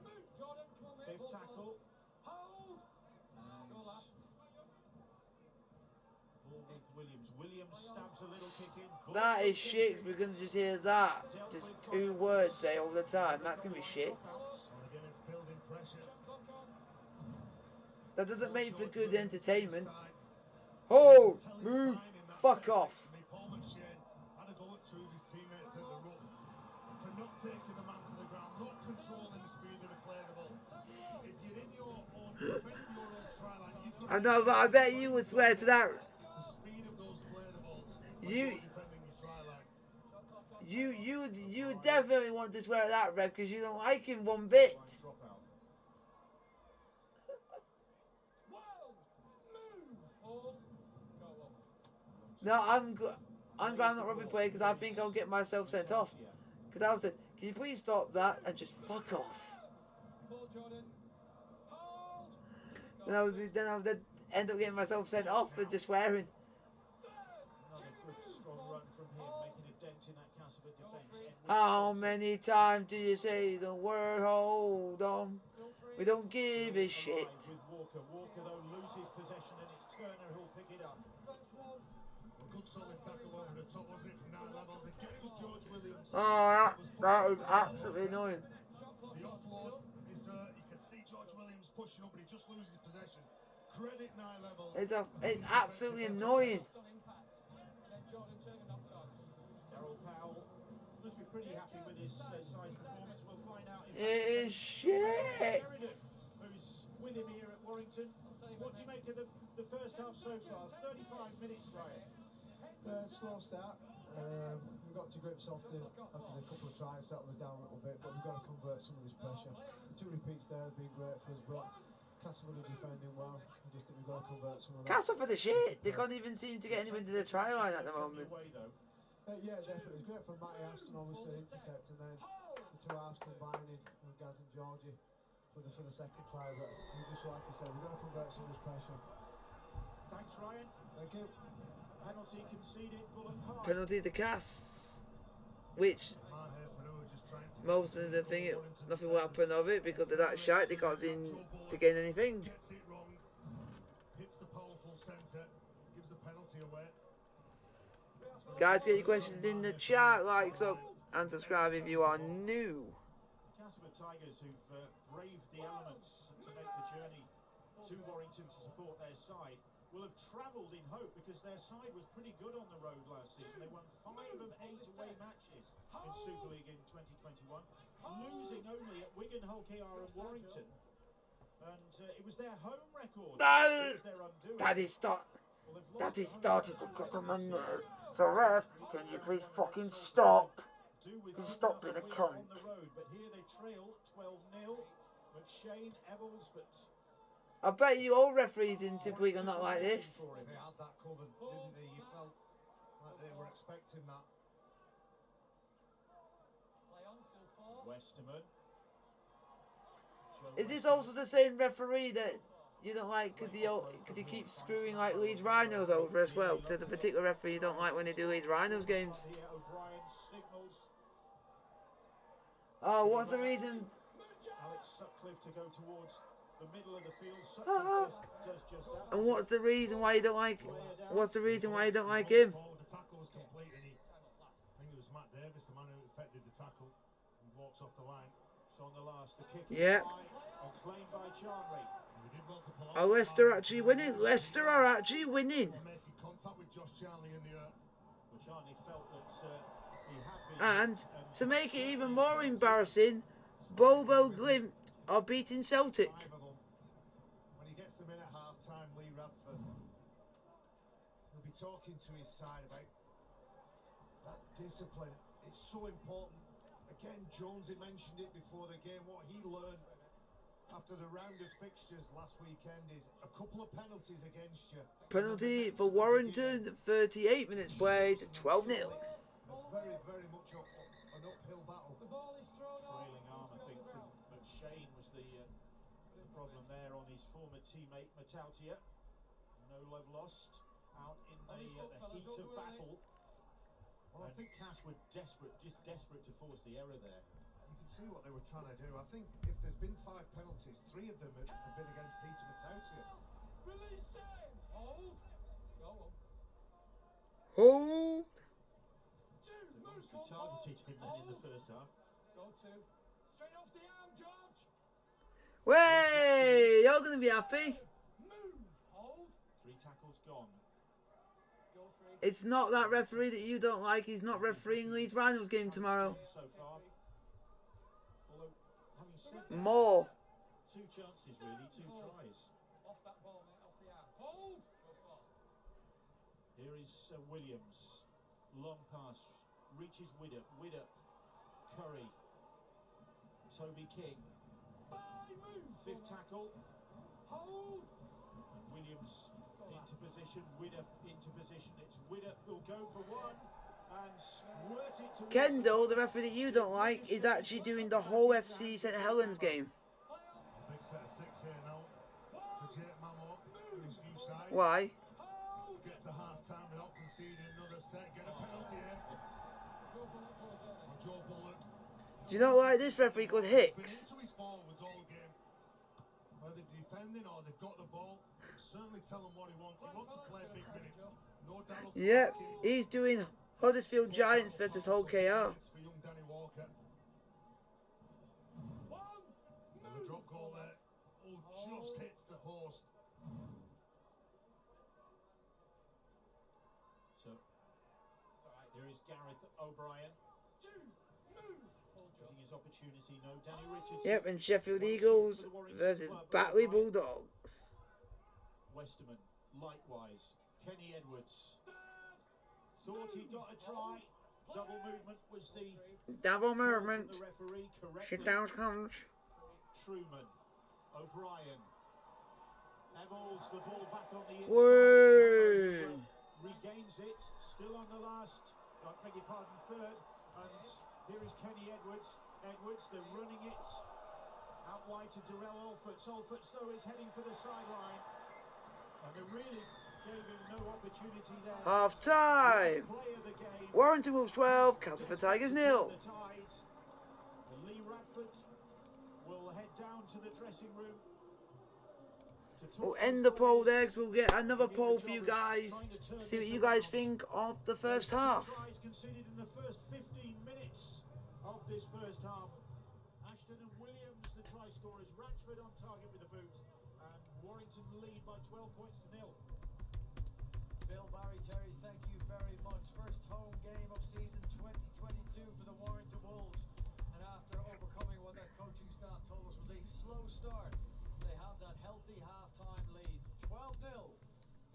Move. Jordan, come on, mate. 5th Hold. tackle. Hold. And Go last. ball with Williams. Williams stabs a little kick in. That is shit. We're gonna just hear that. Just 2 words say all the time. That's gonna be shit. And again, it's building pressure. Shot clock on. That doesn't make for good entertainment. Oh, move, fuck off. Paul McShane had a go at 2 of his teammates at the run for not taking the man to the ground, not controlling the speed of the play of the ball. If you're in your own, defending your own try line, you've got I know, but I bet you would swear to that. the speed of those play the balls. when You- you're defending your try line. You would definitely want to swear at that, Rev, because you don't like him one bit. Line dropout. Wild. Move. Hold. Go on. No, I'm glad I'm not rugby player because I think I'll get myself sent off. Because I was said, can you please stop that and just fuck off? Ball, Jordan. Hold. Then I would end up getting myself sent off for just swearing. Another good strong run from him, making a dent in that Castleford defence. How many times do you say the word hold on? We don't give a shit. With Walker. Walker, though, loses possession, and it's Turner who'll pick it up. A good solid tackle over the top, wasn't it, from 9 levels? Again, it was George Williams. Oh, that is absolutely annoying. The offload is there. You can see George Williams pushing up, but he just loses possession. Credit 9 levels. It's absolutely annoying. Daryl Powell must be pretty happy with his side performance. We'll find out. It is shit. Who's with him here at Warrington. What do you make of the first half so far? 35 minutes, Ryan. Slow start. We got to grips after the couple of tries, settled us down a little bit, but we've got to convert some of this pressure. The 2 repeats there have been great for us, but Castleford are defending well. I just think we've got to convert some of that. Castleford the shit. They can't even seem to get anyone to the try line at the moment. Yeah, definitely. It's great for Matty Ashton, obviously, intercept, and then the 2 halves combining with Gaz and Georgie for the second try. But we just, like I said, we've got to convert some of this pressure. Thanks, Ryan. Thank you. Penalty conceded, Bullock Park. Penalty to Cass, which most of the thing, nothing will happen of it because of that shite. They can't seem to gain anything. Gets it wrong. Hits the powerful centre. Gives the penalty away. Guys, get your questions in the chat, like, sub, and subscribe if you are new. Castleford Tigers, who've braved the elements to make the journey to Warrington to support their side, will have travelled in hope because their side was pretty good on the road last season. They won 5 of 8 away matches in Super League in 2021, losing only at Wigan, Hull KR and Warrington. And it was their home record that was their undoing. Daddy started to get on my nerves. So, Rev, can you please fucking stop? You stop being a cunt. On the road, but here they trail 12-0. McShane, Eccles, but I bet you all referees in Super League are not like this. They had that covered, didn't they? You felt like they were expecting that. Westerman. Is this also the same referee that you don't like because he keeps screwing like Leeds Rhinos over as well? Because there's a particular referee you don't like when they do Leeds Rhinos games. Oh, what's the reason? Alex Sutcliffe to go towards the middle of the field. Sutcliffe does just that. And what's the reason why you don't like? What's the reason why you don't like him? The tackle was complete, and I think it was Matt Davis, the man who effected the tackle, and walks off the line. So on the last, the kick Yeah. and claimed by Charnley. We did well to pull Are Leicester actually winning? Leicester are actually winning. making contact with Josh Charnley in the But Charnley felt that he had been. And to make it even more embarrassing, Bobo Glimt are beating Celtic. 5 of them. When he gets them in at half-time, Lee Radford will be talking to his side about that discipline. It's so important. Again, Jonesy mentioned it before the game. What he learned after the round of fixtures last weekend is a couple of penalties against you. Penalty for Warrington, 38 minutes played, 12-0. Very, very much an uphill battle. The ball is thrown off. Trailing arm, I think, from McShane was the problem there on his former teammate Matautia. No love lost out in the heat of battle. Well, I think Cash were desperate to force the error there. you can see what they were trying to do. I think if there's been 5 penalties, 3 of them have been against Peter Matautia. Release it. Hold. Go on. Hold. Two. Move Obviously on. targeted him then in the first half. Go to. Straight off the arm, George. Way! You're going to be happy. Move. Hold. 3 tackles gone. Go 3. It's not that referee that you don't like. He's not refereeing Leeds Rhinos game tomorrow. So far. Although, having said that, More. 2 chances really, 2 tries. Off that ball, mate. Off the arm. Hold. Go far. Here is Williams. Long pass. Reaches Widder. Widder. Curry. Toby King. Bye. Move. 5th tackle. Hold. And Williams into position. Widder into position. It's Widder who'll go for 1 and squirt it to Kendall, the referee that you don't like, is actually doing the whole FC St Helens game. big set of 6 here now for Jake Mamo and his new side. Why? Get to half time without conceding another set. Get a penalty here. Joe Bullock goes on. And Joe Bullock Do you not like this referee called Hicks? Into his forwards all game. Whether they're defending or they've got the ball, certainly tell him what he wants. He wants to play big minutes. No Darryl Yep, Clarke. he's doing Huddersfield Giants versus Hull KR. For young Danny Walker. And the drop goal there. Oh, just hits the post. So here is Gareth O'Brien. Getting his opportunity, no Danny Richardson. Yep, and Sheffield Eagles versus Batley Bulldogs. Westerman, likewise. Kenny Edwards. Thought he got a try. Double movement was the Double movement. the referee correctly. Shit down comes. Truman, O'Brien. Evols the ball back on the Whoa. inside. Regains it. Still on the last, I beg your pardon, third. And here is Kenny Edwards. Edwards, they're running it out wide to Darrell Alforts. Alforts, though, is heading for the sideline. And they really gave him no opportunity there. Half time. Play of the game. Warrington Wolves 12, Castleford Tigers 0. The tide. And Lee Radford will head down to the dressing room. We'll end the poll there because we'll get another poll for you guys. See what you guys think of the first half. Tries conceded in the first 15 minutes of this first half. Ashton and Williams, the try scorers. Ratchford on target with a boot. And Warrington lead by 12 points to 0. Bill, Barry, Terry, thank you very much. First home game of season 2022 for the Warrington Wolves. And after overcoming what their coaching staff told us was a slow start, they have that healthy half-time lead. 12-0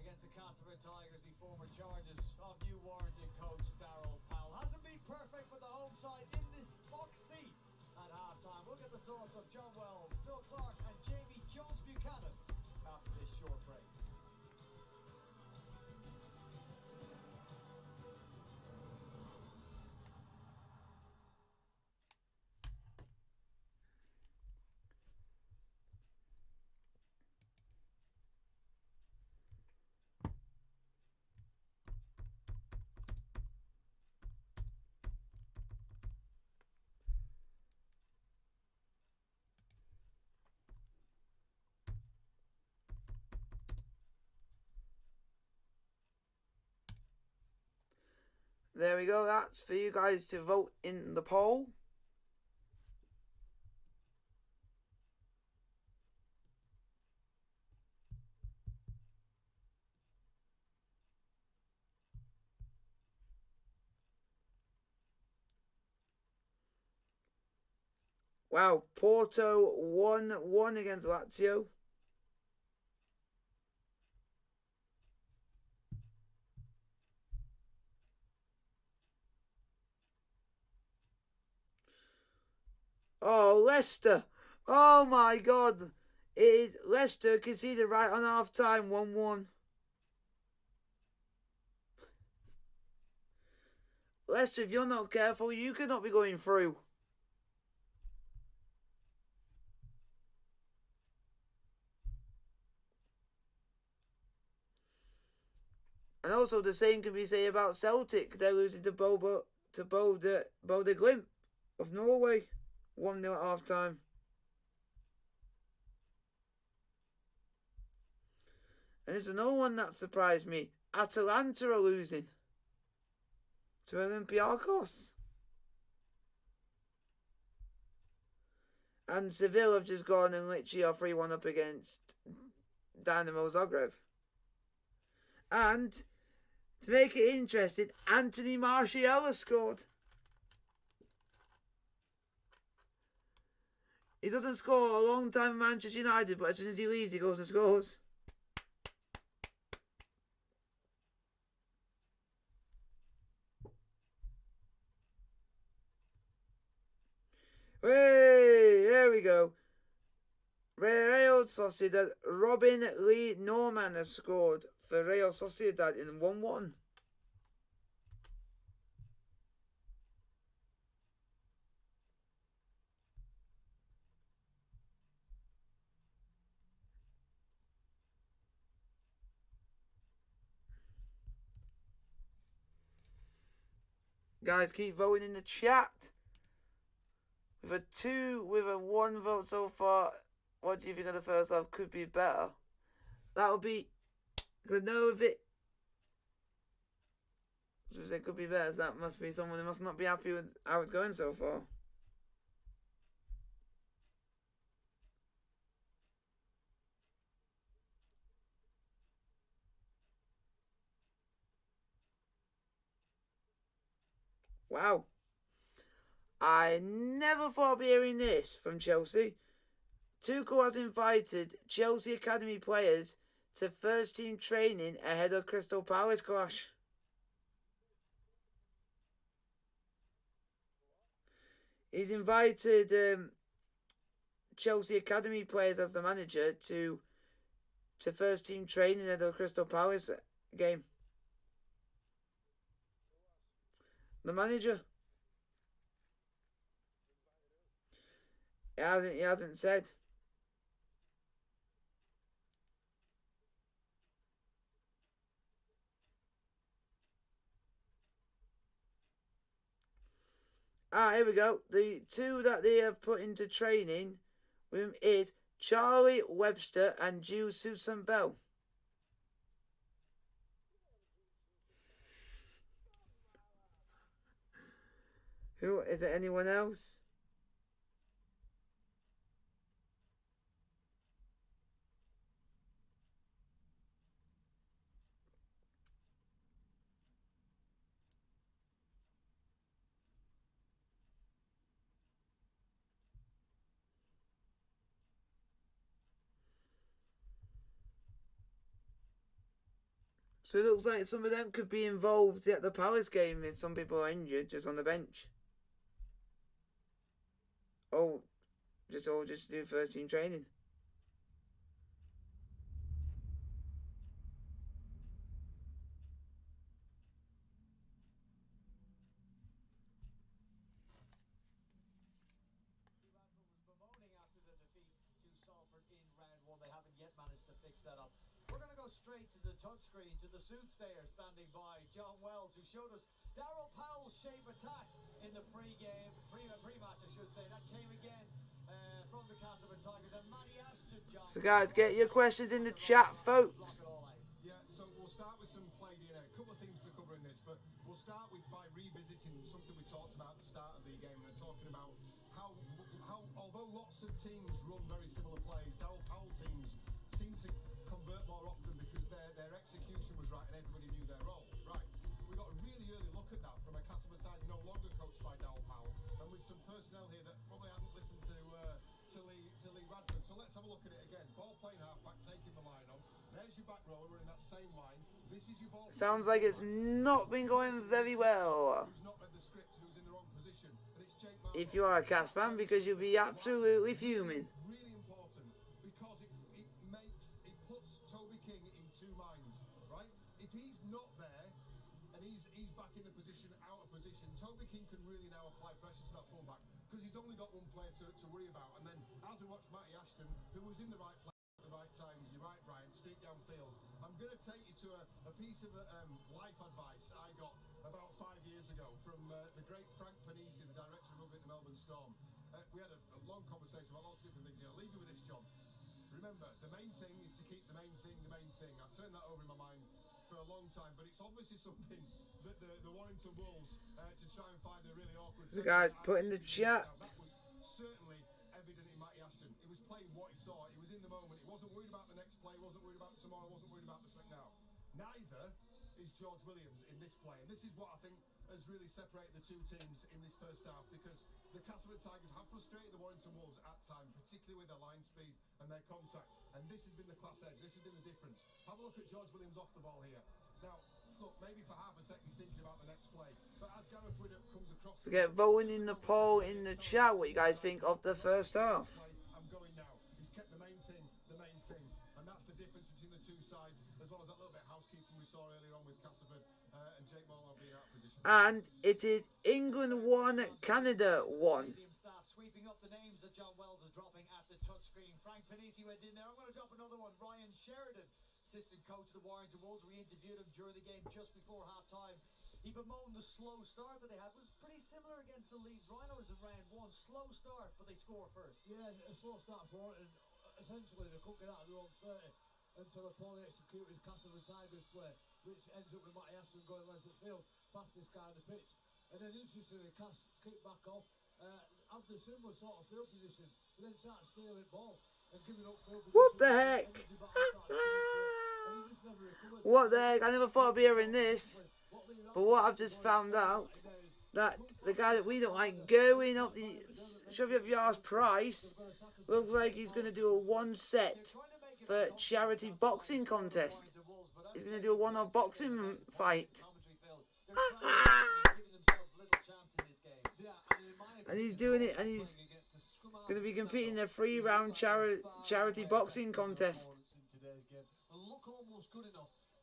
against the Castleford Tigers, the former charges of new Warrington coach Darryl Powell. Hasn't been perfect, but the home side in this box seat at half-time. We'll get the thoughts of John Wells, Phil Clark and Jamie Jones-Buchanan after this short break. There we go. That's for you guys to vote in the poll. Wow, Porto 1-1 against Lazio. Oh, Leicester. Oh my God. It is Leicester conceded right on half time, 1-1. Leicester, if you're not careful, you could not be going through. And also the same can be said about Celtic. They're losing to Bode Glimt of Norway. 1-0 at half time. And there's another one that surprised me. Atalanta are losing to Olympiacos. And Seville have just gone and literally are 3-1 up against Dynamo Zagreb. And to make it interesting, Anthony Martial has scored. He doesn't score a long time in Manchester United, but as soon as he leaves, he goes and scores. Hey, there we go. Real Sociedad, Robin Lee Norman has scored for Real Sociedad in 1-1. Guys, keep voting in the chat. with a 1 vote so far. What do you think of the first half? Could be better. That would be the know of it. So it could be better. So that must be someone who must not be happy with how it's going so far. Wow. I never thought I'd be hearing this from Chelsea. Tuchel has invited Chelsea Academy players to first team training ahead of Crystal Palace clash. He's invited Chelsea Academy players as the manager to first team training ahead of Crystal Palace game. The manager. He hasn't said. Here we go. The two that they have put into training with him is Charlie Webster and Jude Susan Bell. Who is there? Anyone else? So it looks like some of them could be involved at the Palace game if some people are injured, just on the bench. Oh, just do first team training. They haven't yet managed to fix that up. We're going to go straight to the touchscreen, to the soothsayer standing by, John Wells, who showed us Daryl Powell's shape attack in the pre-game, pre-match I should say. That came again from the Castleford Tigers, and Matty Ashton, John. So guys, get your questions in the chat, folks. Yeah, so we'll start with some play DNA. A couple of things to cover in this, but we'll start by revisiting something we talked about at the start of the game. We're talking about how although lots of teams run very similar plays, Darryl Powell teams seem to convert more often because their execution was right and everybody knew their role. Right, we got a really early look at that from a Castleford side no longer coached by Darryl Powell, and with some personnel here that probably hadn't listened to Lee Radford. So let's have a look at it again. Ball playing halfback, taking the line on. There's your back rower in that same line. This is your ball. Sounds like it's not been going very well. Who's not read the script, who's in the wrong position, and it's Jake If you are a Cas fan, because you'll be absolutely fuming. Really important because it puts Toby King in two minds, right? If he's not there and he's back in the position, out of position, Toby King can really now apply pressure to that fullback because he's only got one player to worry about. And then as we watch Matty Ashton, who was in the right place at the right time, you're right, Brian, straight downfield. I'm going to take you to a piece of life advice I got about 5 years ago from the great Frank Panisi, the director of rugby at the Melbourne Storm. We had a long conversation about lots of different things here. I'll leave you with this, John. Remember, the main thing is to keep the main thing the main thing. I've turned that over in my mind for a long time, but it's obviously something that the Warrington Wolves, to try and find a really awkward... So guys, put in the chat. That was certainly evident in Matty Ashton. He was playing what he saw. He was in the moment. He wasn't worried about the next play. He wasn't worried about tomorrow. He wasn't worried about the second half. Neither is George Williams in this play. And this is what I think has really separated the two teams in this first half, because the Castleford Tigers have frustrated the Warrington Wolves at times, particularly with their line speed and their contact. And this has been the class edge. This has been the difference. Have a look at George Williams off the ball here. Now, look, maybe for half a second he's thinking about the next play. But as Gareth Widdop comes across... So get voting in the poll in the chat what you guys think of the first half. I'm going now. He's kept the main thing, and that's the difference between the two sides, as well as that little bit of housekeeping we saw earlier on with Castleford and Jake Marlowe being out of position. And it is England 1, Canada 1. Staff sweeping up the names that John Wells is dropping at the touchscreen. Frank Panisi went in there. I'm going to drop another one. Ryan Sheridan, assistant coach of the Warrington Wolves. We interviewed him during the game just before half-time. He bemoaned the slow start that they had. It was pretty similar against the Leeds Rhinos in round one. Slow start, but they score first. Yeah, a slow start for Warrington. Essentially, they couldn't get out of their own 30 until a poorly executed Castleford Tigers play, which ends up with Matty Aston going length of field, fastest guy on the pitch. And then interestingly, Cass kicked back off, after a similar sort of field position, but then started stealing ball and giving up field position. What the heck? What the heck? I never thought I'd be hearing this. But what I've just found out, that the guy that we don't like going up the shoving up yards price looks like he's going to do a one set for charity boxing contest. He's going to do a one-off boxing fight. And he's doing it, and he's going to be competing in a 3-round charity boxing contest.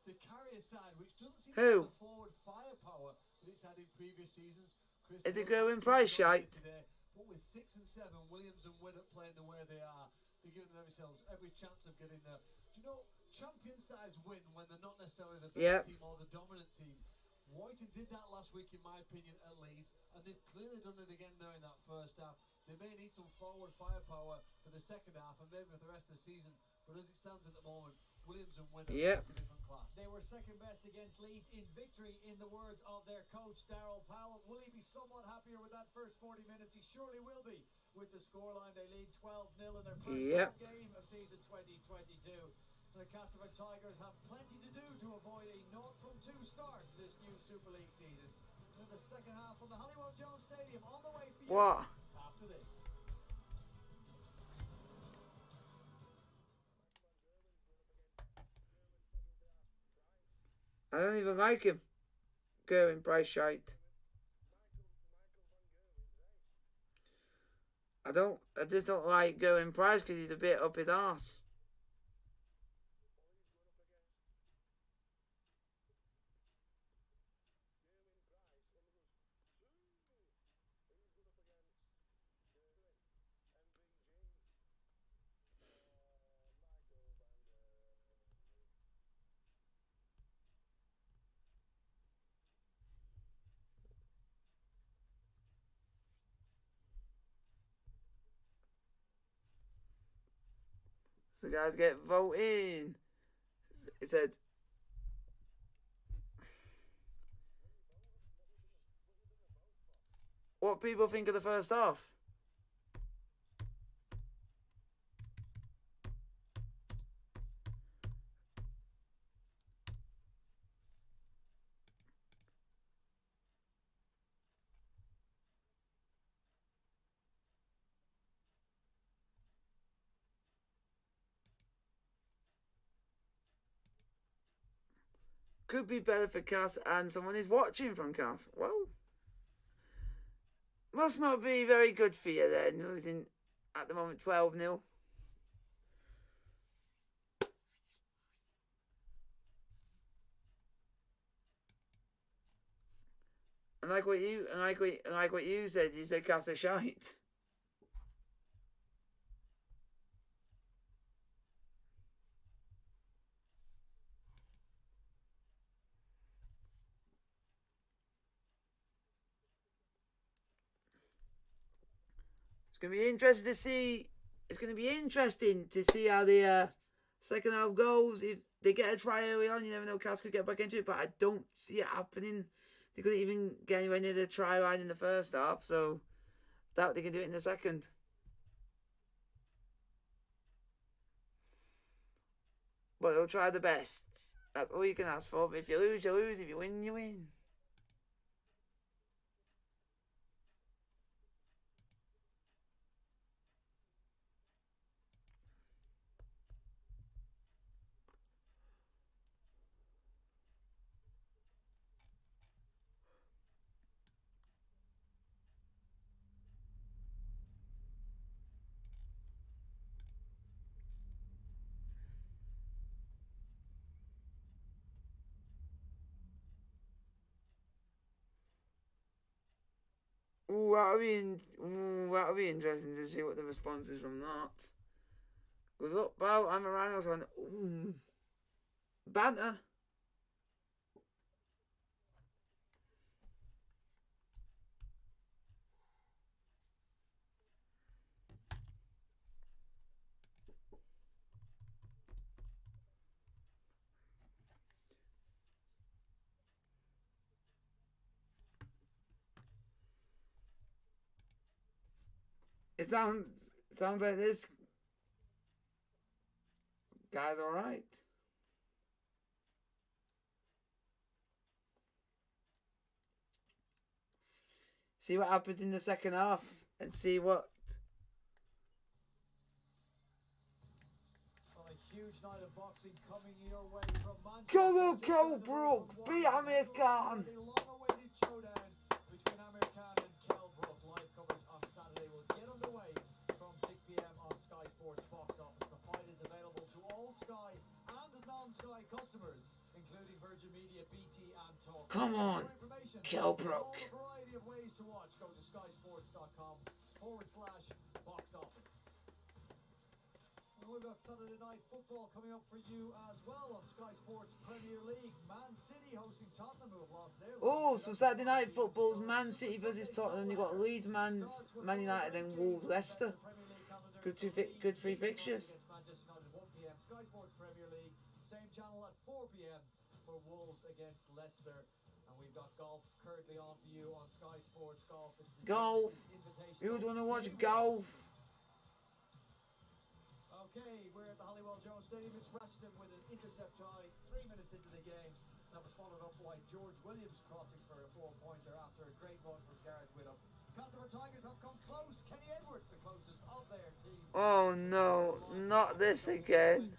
To carry a side which doesn't seem Who? to have the forward firepower that it's had in previous seasons. Is it going price shite? Today, but with 6 and 7, Williams and Widdop playing the way they are, they're giving themselves every chance of getting there. Do you know, champion sides win when they're not necessarily the best team or the dominant team. Warrington did that last week, in my opinion, at Leeds, and they've clearly done it again there in that first half. They may need some forward firepower for the second half and maybe for the rest of the season, but as it stands at the moment, Williams and Widdop take a different class. They were second best against Leeds in victory, in the words of their coach, Darryl Powell. Will he be somewhat happier with that first 40 minutes? He surely will be. With the scoreline, they lead 12-0 in their first game of season 2022. The Castleford Tigers have plenty to do to avoid a 0-2 start to this new Super League season. In the second half from the Honeywell Jones Stadium, on the way for you after this. I don't even like him. Going price shite. I just don't like going price because he's a bit up his arse. So guys get voting. It said what people think of the first half. Could be better for Cass, and someone is watching from Cass. Well, must not be very good for you then, losing at the moment 12-0. And like what you said, you said Cass a shite. It's going to be interesting to see. It's going to be interesting to see how the second half goes. If they get a try early on, you never know. Cass could get back into it, but I don't see it happening. They couldn't even get anywhere near the try line in the first half, so doubt they can do it in the second. But they'll try the best. That's all you can ask for. But if you lose, you lose. If you win, you win. Ooh, that'll be interesting to see what the response is from that. Goes up, bow, I'm a rhino, so banter. It sounds like this guy's all right. See what happens in the second half and see what. Well, a huge night of boxing coming your way from Manchester. Come on, Kelbrook, beat Amir Khan. The long-awaited showdown between Amir Khan and Kelbrook. Live coverage on Saturday will get underway from 6 p.m. on Sky Sports box office. The fight is available to all Sky and non-Sky customers, including Virgin Media, BT, and Talk. Come on, Kelbrook. A variety of ways to watch. Go to skysports.com/box office. We've got Saturday night football coming up for you as well on Sky Sports Premier League. Man City hosting Tottenham, who have lost their. Oh, so Saturday night football's Man City versus Tottenham. You've got Leeds, Man United, and Wolves, Leicester. Good three fixtures. Manchester United 1 p.m. Sky Sports Premier League, same channel at 4 p.m. for Wolves against Leicester. And we've got golf currently on for you on Sky Sports Golf. Golf. You would want to watch golf. Okay, we're at the Halliwell Jones Stadium. It's Rashton with an intercept try 3 minutes into the game. That was followed up by George Williams crossing for a 4-pointer after a great run from Gareth Whittam. Castleford Tigers have come close. Kenny Edwards, the closest of their team. Oh no, not this again.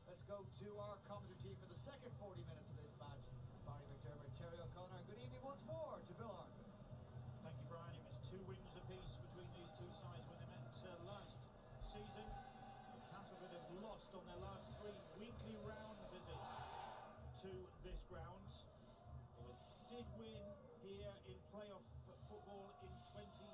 Let's go to our commentary team for the second 40 minutes of this match. Barry McDermott, Terry O'Connor, and good evening once more to Bill Arthur. Thank you, Brian. It was 2 wins apiece between these two sides when they met last season. Castleford have lost on their last 3 weekly round visits to this grounds. They did win here in playoff football in 2019.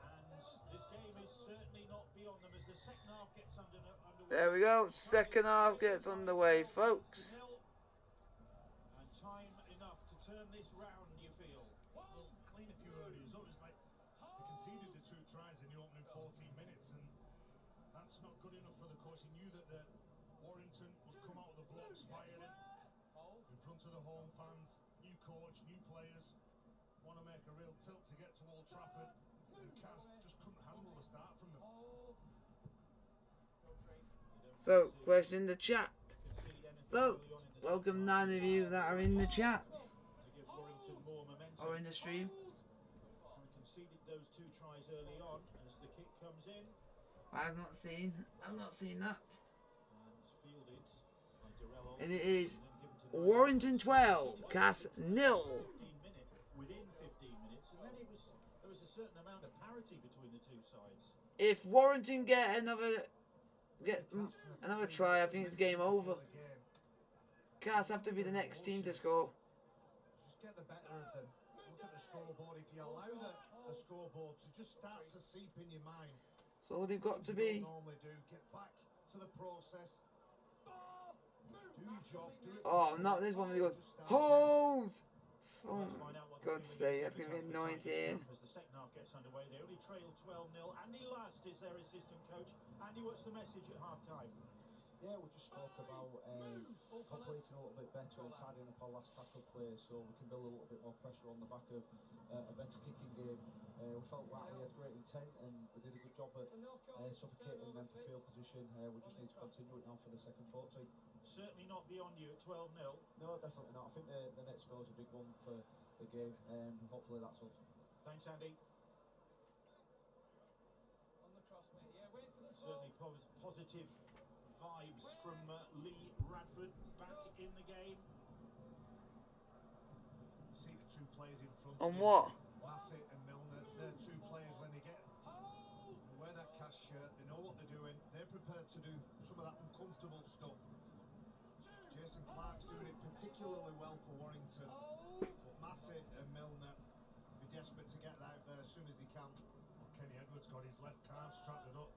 And this game is certainly not beyond them as the second half gets underway. There we go. Second half gets underway, folks. And time enough to turn this round, you feel? Well, clean a few areas up. It's like they conceded the 2 tries in the opening 14 minutes, and that's not good enough for the coach. He knew that the Warrington would come out of the blocks firing in front of the home fans. New coach, new players, want to make a real tilt to get to Old Trafford, and Cass just couldn't handle the start from them. So, question in the chat. So, welcome 9 of you that are in the chat To give Warrington more momentum. or in the stream. And conceded those 2 tries early on as the kick comes in. I've not seen that. And it's fielded by Durrell. And it is And then given to Warrington 12, Cass 0. 15 minutes, within 15 minutes, and then there was a certain amount of parity between the 2 sides. If Warrington get another try, I think it's game over. Cass have to be the next team to score. Just get the better of them. Look at the scoreboard. If you allow the scoreboard to just start to seep in your mind, So they've got to you be. don't normally do. Get back to the process. Do your job. Do it. Oh, not this one. They go hold. Oh, God's sake, that's gonna be annoying to hear. As the second half gets underway, they only trail 12-0. Andy Last is their assistant coach. Andy, what's the message at half-time? Yeah, we just spoke about completing a little bit better and tidying up our last tackle play so we can build a little bit more pressure on the back of a better kicking game. We felt like we had great intent and we did a good job at suffocating them for field position. We just need to continue it now for the second 40. Certainly not beyond you at 12-0. No, definitely not. I think the next goal is a big one for the game. Hopefully that's us. Thanks, Andy. On the cross, mate. Yeah, wait for the Certainly positive vibes from Lee Radford back in the game. See the 2 players in front. On of you, what? Bassett and Milner. They're 2 players when they wear that Cass shirt. They know what they're doing. They're prepared to do some of that uncomfortable stuff. Jason Clark's doing it particularly well for Warrington. But Massett and Milner be desperate to get out there as soon as they can. Well, Kenny Edwards got his left calf strapped it up.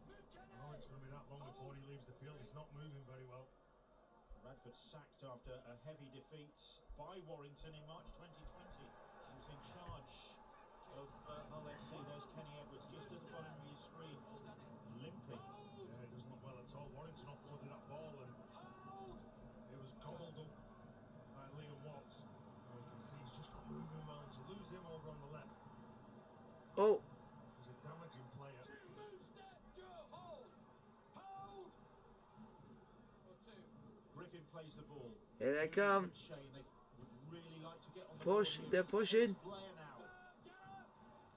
I know it's going to be that long before he leaves the field. He's not moving very well. Radford sacked after a heavy defeat by Warrington in March 2020. He was in charge of let's see, there's Kenny Edwards just at the bottom of your screen, limping. Yeah, it doesn't look well at all. Warrington offloaded that ball and it was gobbled up by Liam Watts. And you can see he's just not moving well. And to lose him over on the left, Griffin plays the ball. Here they come. Shane, they would really like to get on the Push. ball here. They're pushing. Blair now,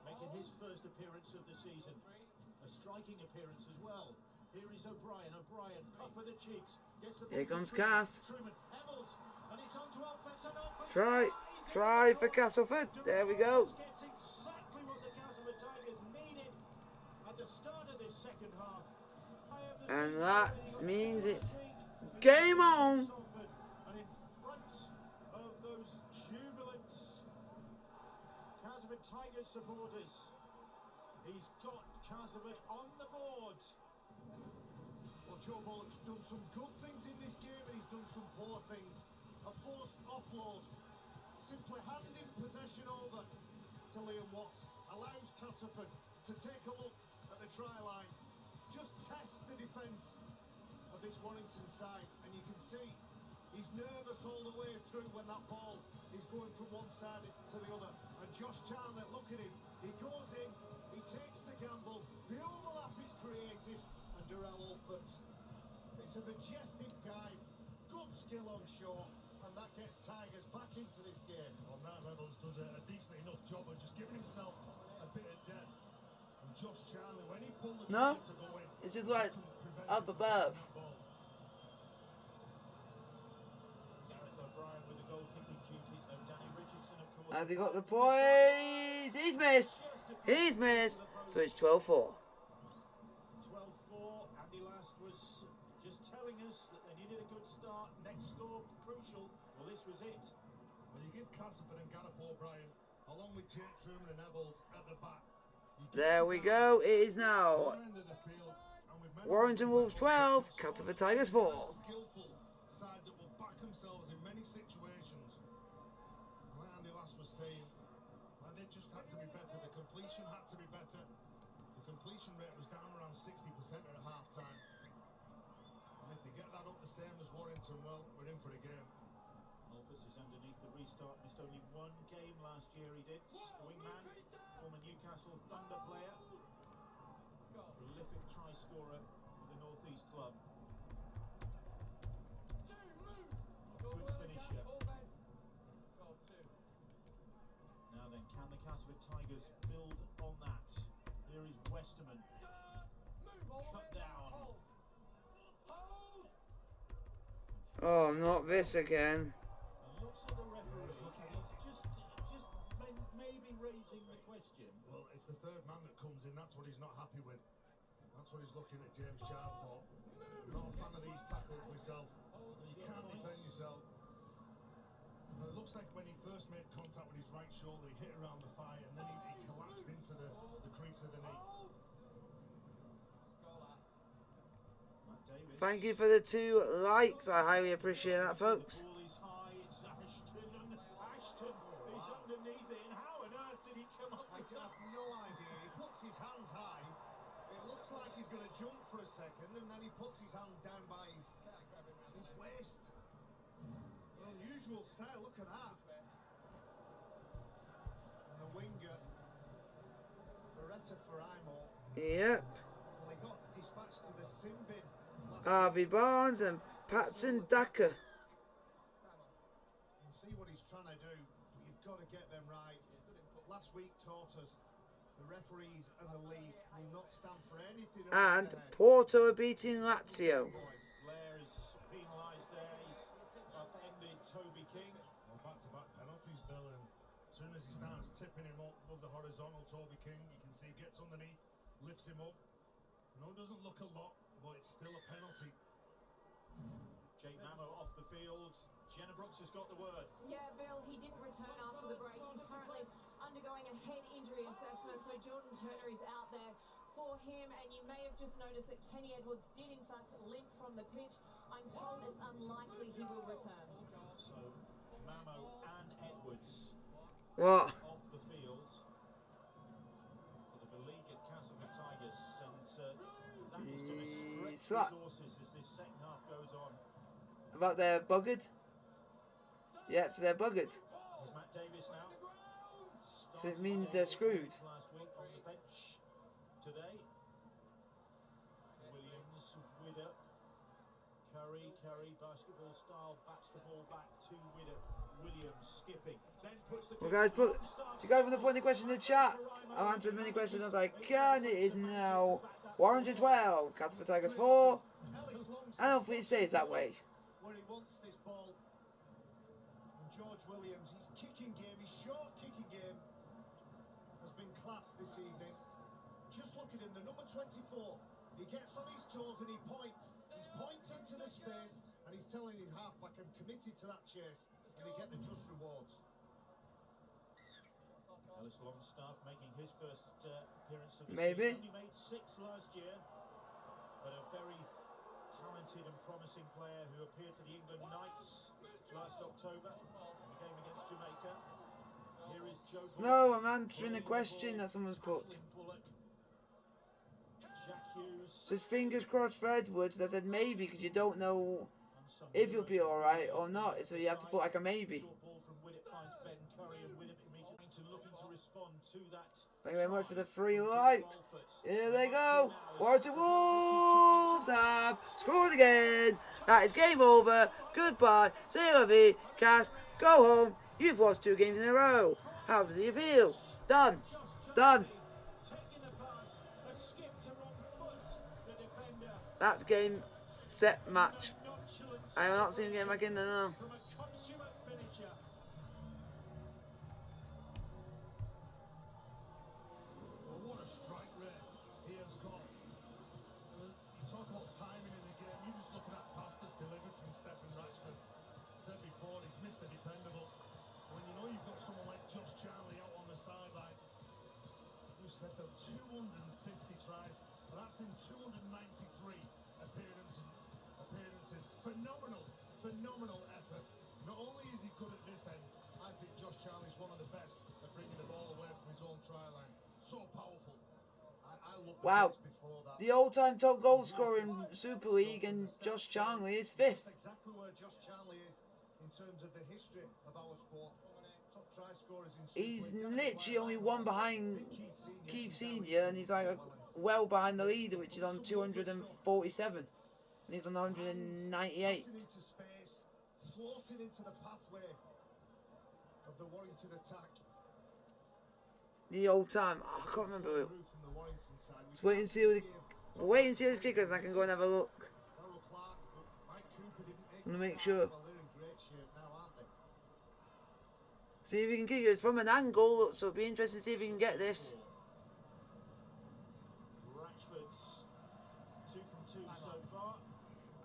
making his first appearance of the season. A striking appearance as well. Here is O'Brien. O'Brien, puff with the cheeks. Gets the ball. Here comes Cass. Truman, Evans, and it's on to offense and offense. Try for Castleford. There we go. Gets exactly what the Castleford Tigers needed at the start of this second half. And that means it's game on. And in front of those jubilant Castleford Tigers supporters, he's got Castleford on the board. Well, Joe Bullock's done some good things in this game and he's done some poor things. A forced offload, simply handing possession over to Liam Watts, allows Castleford to take a look at the try line, just test the defence of this Warrington side, and you can see he's nervous all the way through when that ball is going from one side to the other. And Josh Chandler, look at him, he goes in, he takes the gamble, the overlap is created, and Durrell Alfords, it's a majestic dive, good skill on shore, and that gets Tigers back into this game. Well, Matt Reynolds does a decent enough job of just giving himself a bit of depth. And Josh Charlie, when he pulled the No, trigger to go in, it's just like up above. Gareth O'Brien with the goal kicking duties. No Danny Richardson, of course. Has he got the point? He's missed. He's missed. So it's 12-4. 12-4. Andy Last was just telling us that they needed a good start. Next score crucial. Well, this was it. Well, you give Castleford and Gareth O'Brien, along with Jake Truman and Eccles at the back. There we go. It is now End of the field, and with many Warrington Wolves 12, Castleford Tigers 4. skillful side that will back themselves in many situations. Like Andy Last was saying, they just had to be better. The completion had to be better. The completion rate was down around 60% at half time. And if they get that up the same as Warrington, well, we're in for the game. Alphys is underneath the restart. Missed only one game last year, he did. Wingman, former Newcastle Thunder player. Prolific try scorer for the North East club. Good finisher. Now then, can the Castleford Tigers build on that? Here is Westerman. Cut down. Oh, not this again. And looks at the referee. He's just maybe raising the question. Well, it's the third man that comes in. That's what he's not happy with. That's what he's looking at James Child for. I'm not a fan of these tackles myself. You can't defend yourself. And it looks like when he first made contact with his right shoulder, he hit around the thigh and then he collapsed into the crease of the knee. Matt Davis. Thank you for the 2 likes. I highly appreciate that, folks. The ball is high. It's Ashton. And Ashton is underneath it. And how on earth did he come up I with have that? no idea. He puts his hands high. It looks like he's going to jump for a second, and then he puts his hand down by his waist. An unusual style. Look at that. And the winger, Beretta Faraimo. Yep. Well, he got dispatched to the sin bin. Harvey Barnes and Patson Daka. And see what he's trying to do, but you've got to get them right. Last week taught us the referees and the league will not stand for anything. And Porto are beating Lazio. Blair is penalised there. He's upended Toby King. Well, back-to-back penalties, Bill, and as soon as he starts tipping him up above the horizontal, Toby King, you can see he gets underneath, lifts him up. No, it doesn't look a lot, but it's still a penalty. Jake Mamo off the field. Jenna Brooks has got the word. Yeah, Bill, he didn't return after the break. He's currently undergoing a head injury assessment, so Jordan Turner is out there for him. And you may have just noticed that Kenny Edwards did, in fact, limp from the pitch. I'm told it's unlikely he will return. So Mamo and Edwards What? off the field for the beleaguered Castleford Tigers. And that is going to stretch resources as this second half goes on. About they're buggered? Yep, so they're buggered. Here's Matt Davis now. So it means they're screwed. Last week on the bench today. Williams, Widder, Curry, basketball style, bats the ball back to Williams, skipping. Then puts the Well, guys, if you guys want to put any questions in the chat, I'll answer as many questions as I can. It is now Warrington 12, Castleford Tigers 4. And hopefully it stays that way. Where he wants this ball. And George Williams, his kicking game, his short kicking game has been class this evening. Just look at him, the number 24. He gets on his toes and he points. He's pointing to the space and he's telling his halfback, I'm committed to that chase, and they get the just rewards. Ellis Longstaff making his first appearance of the Maybe. season. He made 6 last year, but a very talented and promising player who appeared for the England Knights last October in the game against Jamaica. Here is Joe Bullock. No, I'm answering the question that someone's put. Says fingers crossed for Edwards. I said maybe because you don't know if you'll be alright or not. So you have to put like a maybe. Thank you very much for the 3 likes. Here they go. Warrington Wolves have scored again. That is game over. Goodbye. C'est la vie. Cass, go home. You've lost 2 games in a row. How does it feel? Done. Done. That's game, set, match. I have not seen him get back in there now. What a strike rate he has got. You talk about timing in the game. You just look at that pass that's delivered from Stephen Ratchford. Said before, he's Mr. Dependable. When you know you've got someone like Josh Charlie out on the sideline, who said that 250 tries, but that's in 293 appearances. Phenomenal effort. Not only is he good at this end, I think Josh Charlie's one of the best at bringing the ball away from his own try line. So powerful. I love the Wow. before that. The all-time top goal scorer in Super League and Josh Charlie is 5th. That's exactly where Josh Charlie is in terms of the history of our sport. Top try scorers in Super He's League. literally only 1 behind Keith Senior, and he's like well behind the leader, which is on 247. And he's on 198. Passing into space, floating into the pathway of the Warrington attack. The old time. Oh, I can't remember it. From the Warrington side. Let's wait and see who wait and see his kickers, and I can go and have a look. Darryl Clark, Mike Cooper didn't make I'm gonna the make start. sure. Well, they're in great shape now, aren't they? See if he can kick it. It's from an angle, so it'll be interesting to see if he can get this. Ratchford's 2 from 2 so far.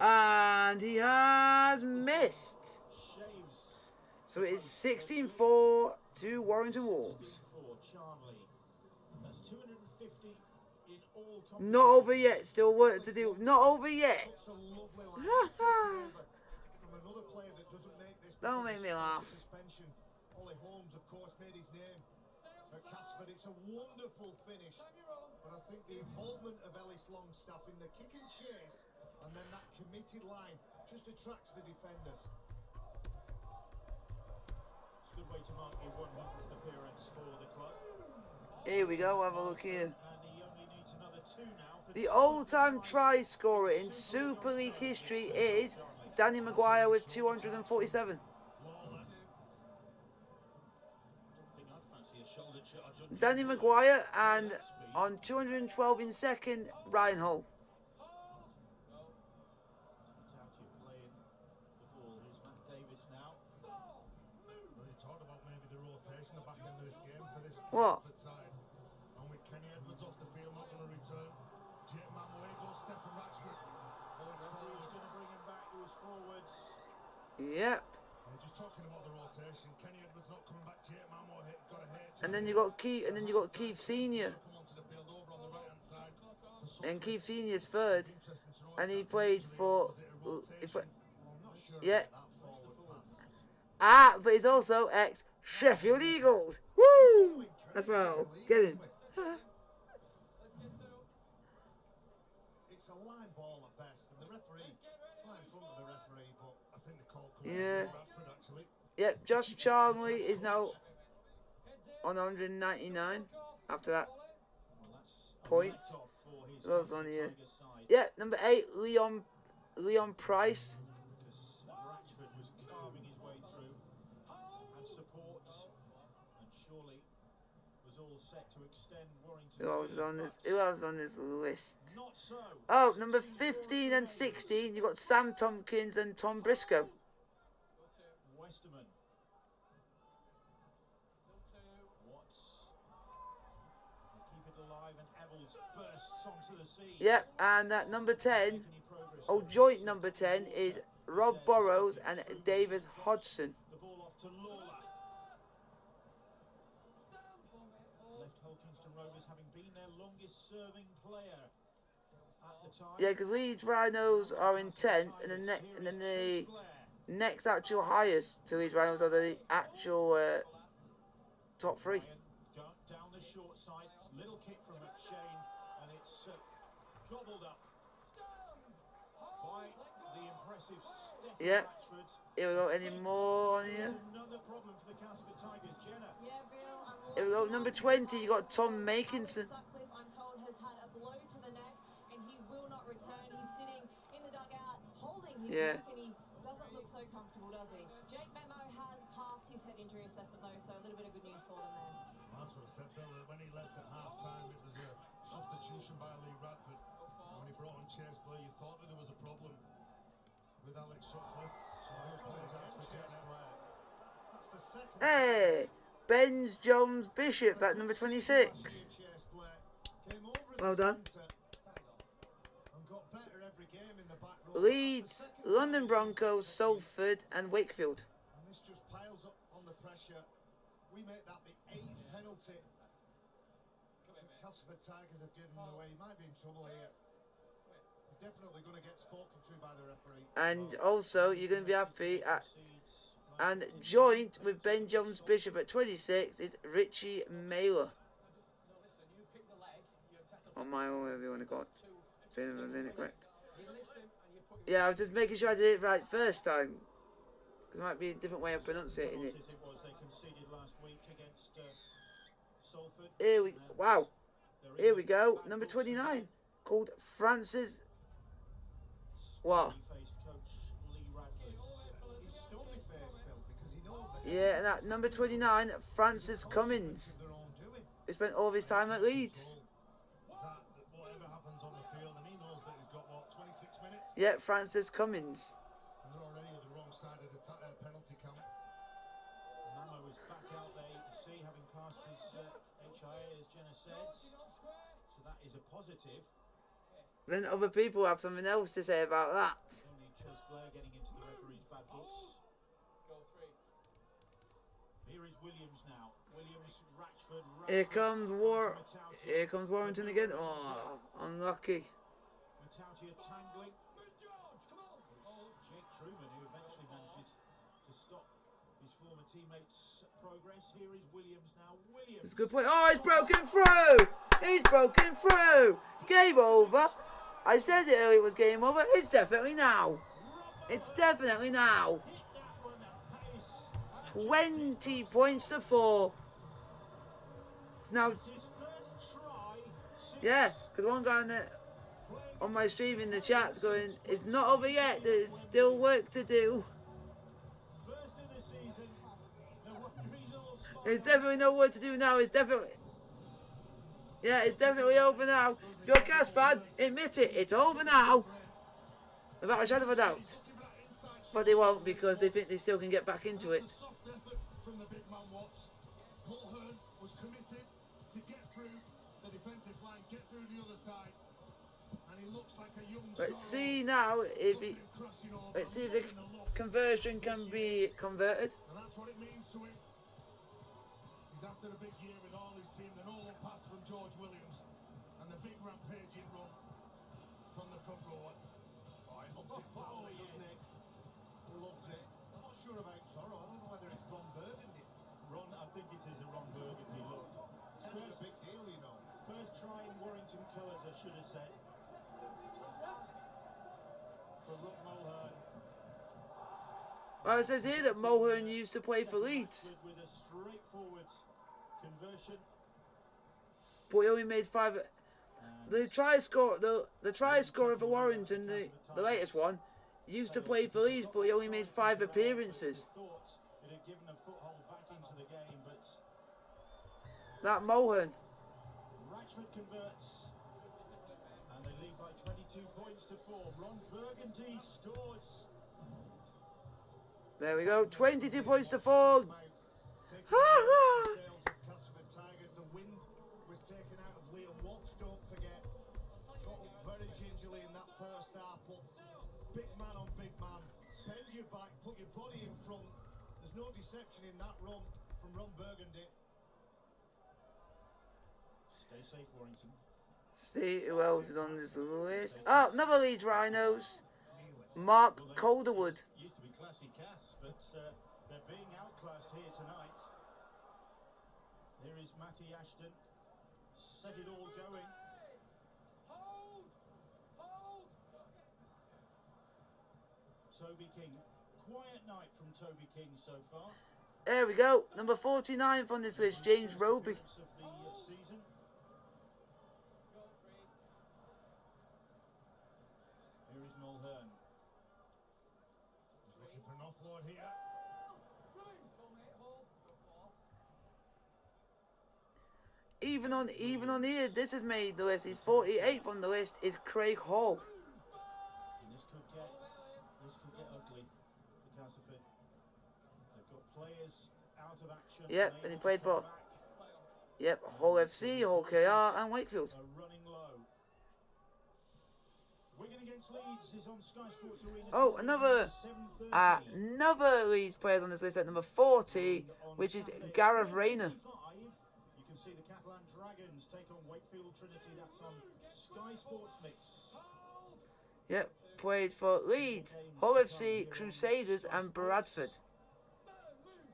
And he has missed. Shaves So it is 16-4 to Warrington Wolves. for Charlie. That's 250 in all Not over yet. Still work to do. Not over yet. It's a lovely line from another player that doesn't make this. Don't make me laugh. Suspension. Ollie Holmes, of course, made his name at Castleford. It's a wonderful finish, but I think the involvement of Ellis Longstaff in the kick and chase, and then that committed line, just attracts the defenders. It's a good way to mark your 100th appearance for the club. Here we go. Have a look here. And he only needs another 2 now. For The all-time try scorer in Super League history is Danny Maguire with 247. Danny Maguire, and on 212 in second, Ryan Hull. Well, you talked about maybe the rotation at the back end of this game for this What? Castleford side. And with Kenny Edwards off the field, not going to return. Jake Manway goes Stephen Ratchford. Oh, it's Who's forward. going to bring him back? It was forwards. Yep. Just talking about the rotation, Kenny Edwards not coming back. Jake Manway got a hit. And then you got Keith Senior, Come onto the field over on the right hand side. For and Keith Senior's third, interesting to know and he if played for. was it a rotation? I'm not sure Yeah. about that forward pass. Ah, but he's also ex Sheffield Eagles. Woo! As well. Get in. It's a line ball at best, and the referee, right in front of the referee, but I think the call comes Yeah. from Bradford actually. Yep, Josh Charlie is now on 199 after that points. Who else on here? Yep, number 8, Leon Price. Ratchford was carving his way through and support, and surely was all set to extend Warrington. Who else is on this? Who else is on this list? Not so. Oh, number 15 and 16. You got Sam Tompkins and Tom Briscoe. Westerman. Watts. They keep it alive, and Evells bursts onto the scene. Yep, and at number 10, joint number 10 is Rob Burrows and David Hodgson. The ball off to Lawler. Left Hulkingston Rovers having been their longest serving player at the time. Yeah, because Leeds Rhinos are in 10th, and then the next actual highest to Leeds Rhinos are the actual top 3. Down the short side, little kick from McShane, and it's gobbled up by the impressive Stephen Yeah. Ratchford. Here we go. Any more on here? Another problem for the Castleford Tigers, Jenna. Yeah, Bill, Here we go. Number 20, you got Tom Makinson. Sutcliffe, I'm told, has had a blow to the neck and he will not return. He's sitting in the dugout holding his Yeah. neck and he doesn't look so comfortable, does he? Jake Memo has passed his head injury assessment though, so a little bit of good news for them there. That's what I said, Bill. When he left at half time, it was a substitution by Lee Radford. And when he brought on Chase Blair, you thought that there was a problem with Alex Sutcliffe. So I apologise for getting it right. That's the second. Hey, Ben's Jones Bishop at number 26. Well done. Leeds, London Broncos, Salford and Wakefield. And this just piles up on the pressure. We make that the 8th penalty that Castleford Tigers have given away. He might be in trouble here. He's definitely going to get spoken to by the referee. And also, you're going to be happy at... And joint with Ben Jones Bishop at 26 is Richie Mailer. On my own, whatever you want to call it. Saying if I was in it correct. Yeah, I was just making sure I did it right first time. Because there might be a different way of pronunciating it. Here we... Wow. Here we go. Number 29. Called Francis... What? Yeah, and at number 29, Francis Cummins. He spent all of his time at Leeds. Whatever happens on the field, and he knows that he's got, what, 26 minutes? Yeah, Francis Cummins. And they're already at the wrong side of the penalty count. Mamo was back out there, you can see, having passed his HIA, as Jenna said. So that is a positive. Then other people have something else to say about that. Only Chase Blair getting into the referee's bad books. Here is Williams now. Williams, Ratchford, Here comes Warrington again. Oh, unlucky. Matautia tangling. It's Jake Truman who eventually manages to stop his former teammates' progress. Here is Williams now. Williams. It's a good play. Oh, he's broken through. He's broken through. Game over. I said it earlier, it was game over. It's definitely now. It's definitely now. 20 points to 4. It's now... Yeah, because one guy on my stream in the chat's going, it's not over yet, there's still work to do. There's definitely no work to do now, it's definitely... Yeah, it's definitely over now. If you're a Cas fan, admit it, it's over now. Without a shadow of a doubt. But they won't because they think they still can get back into it. From the big man Watts. Mulhern was committed to get through the defensive line, get through the other side. And he looks like a young Let's see now if he... Let's see if the conversion can be converted. And that's what it means to him. He's after a big year with all his team. The no-look pass from George Williams. And the big rampaging run from the front row. Oh, he loves it badly, doesn't he? He loves it. I'm not sure about Sorrow. I don't know whether it's Ron Burgundy. Ron, I think it is a Ron Burgundy look. It's a big deal, you know. First try in Warrington colours, I should have said. For Ruck Mulhern. Well, it says here that Mulhern used to play for Leeds. With a straightforward conversion. But he only made 5... The try score for Warrington, the latest one, used to play for Leeds, but he only made 5 appearances. It had given a foothold back into the game, but That Mohan. Rashford converts, and they lead by 22 points to 4. Ron Burgundy scores. There we go. 22 points to 4. Castleford Tigers, the wind was taken out of Liam Watts, don't forget. Got up very gingerly in that first half, but big man on big man. Bend your back, put your body in front. There's no deception in that run from Ron Burgundy. Stay safe, Warrington. See who else is on this list. Oh, another Leeds Rhinos. Mark Calderwood. Used to be classy Cass, but they're being outclassed here tonight. Here is Matty Ashton. Set it all going. Hold! Hold! Toby King. Quiet night from Toby King so far. There we go. Number 49th on this list, James Roby. Of the season. Here is Mulhern. He's looking for an offload here. Even on here, this has made the list. He's 48th on the list. Is Craig Hall. And this could get ugly for Castleford. They've got players out of action. Yep, and he played for. Yep, Hull FC, Hull KR, and Wakefield. Running low. Wigan against Leeds is on Sky Sports Arena. Oh, another Leeds player on this list at number 40, which is Gareth Rayner. You can see the Catalan Dragons take on Wakefield Trinity. That's on Sky Sports Mix. Yep, played for Leeds, Hull FC, Crusaders, and Bradford.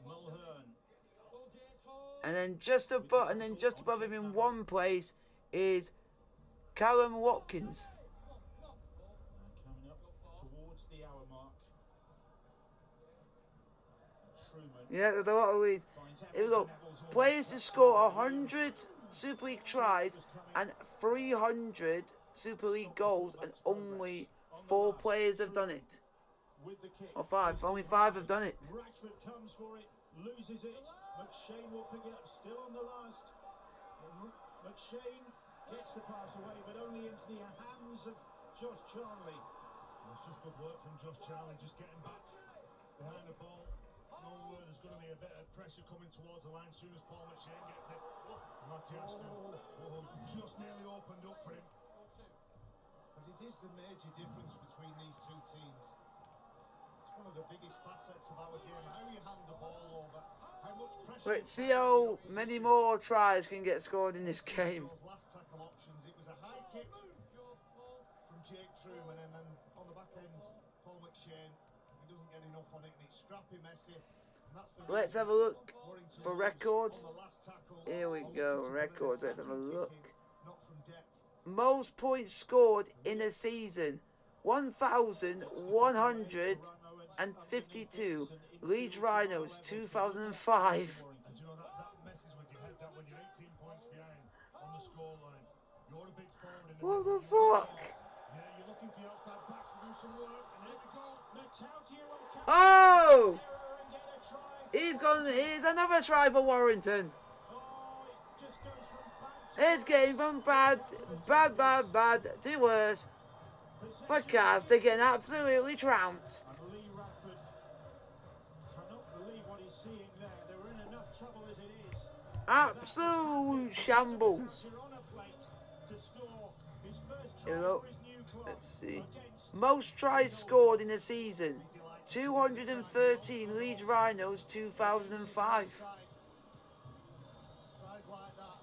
Mulhern. And then just above him in one place is Callum Watkins. Coming up towards the hour mark. Truman. Yeah, there's a lot of Leeds. Here we go. Players to score 100 Super League tries and 300 Super League goals, and only 4 players have done it. With the kick. Or 5. Only 5 have done it. Rashford comes for it, loses it. McShane will pick it up, still on the last. McShane gets the pass away, but only into the hands of Josh Charnley. It's just good work from Josh Charlie, just getting back behind the ball. Knowing where there's going to be a bit of pressure coming towards the line as soon as Paul McShane gets it. Matty Ashton, just nearly opened up for him. But it is the major difference between these two teams. It's one of the biggest facets of our game. How you hand the ball over, how much pressure. Let's see how many more tries can get scored in this game. Those last tackle options, it was a high kick from Jake Truman, and then on the back end, Paul McShane. He doesn't get enough on it, and it's scrappy, messy. And that's the Let's have a look for records. Here we go, records. Let's have a look. Not from depth. Most points scored in a season, 1,152. Leeds Rhinos, 2005. And you know that messes with your head, that when you're 18 points behind on the scoreline, you're a big forward in the What the middle. fuck? Yeah, you're looking for your outside backs to do some work, and here we go. Oh! He's gone. Here's another try for Warrington. It's getting from bad to worse. For Cars to get absolutely trounced. And Lee Radford cannot believe what he's seeing there. They were in enough trouble as it is. Absolute shambles. They're on a plate to score his first try Here we go. for his new club. Let's see. Against Most tries scored in a season, 213. Leeds Rhinos, 2005. Tries like that.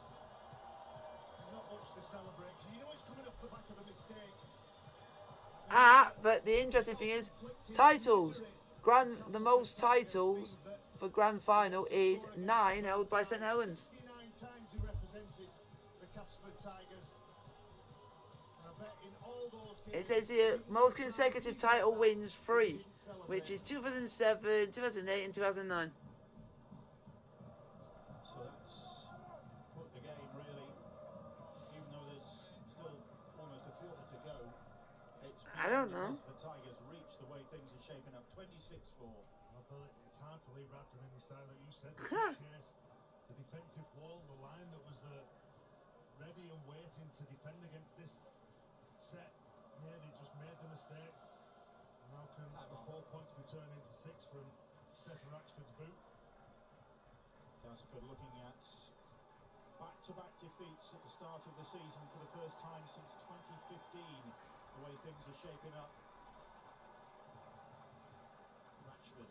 Not much to celebrate. You know it's coming off the back of a mistake. But the interesting thing is, titles. The most titles for Grand Final is 9, held by St Helens. 69 times he represented the Castleford Tigers. And I bet in all those It games, says here, most consecutive title wins 3, which is 2007, 2008 and 2009. So that's put the game really, even though there's still almost a quarter to go. It's I don't know. The Tigers reach the way things are shaping up. 26-4. It's hard to leave Bradford any side that you said. The chase, the defensive wall, the line that was ready and waiting to defend against this set. Yeah, they just made the mistake. And now can the 4 points be turned into 6 from Stephen Ratchford's boot? Castleford looking at back-to-back defeats at the start of the season for the first time since 2015. The way things are shaping up. Ratchford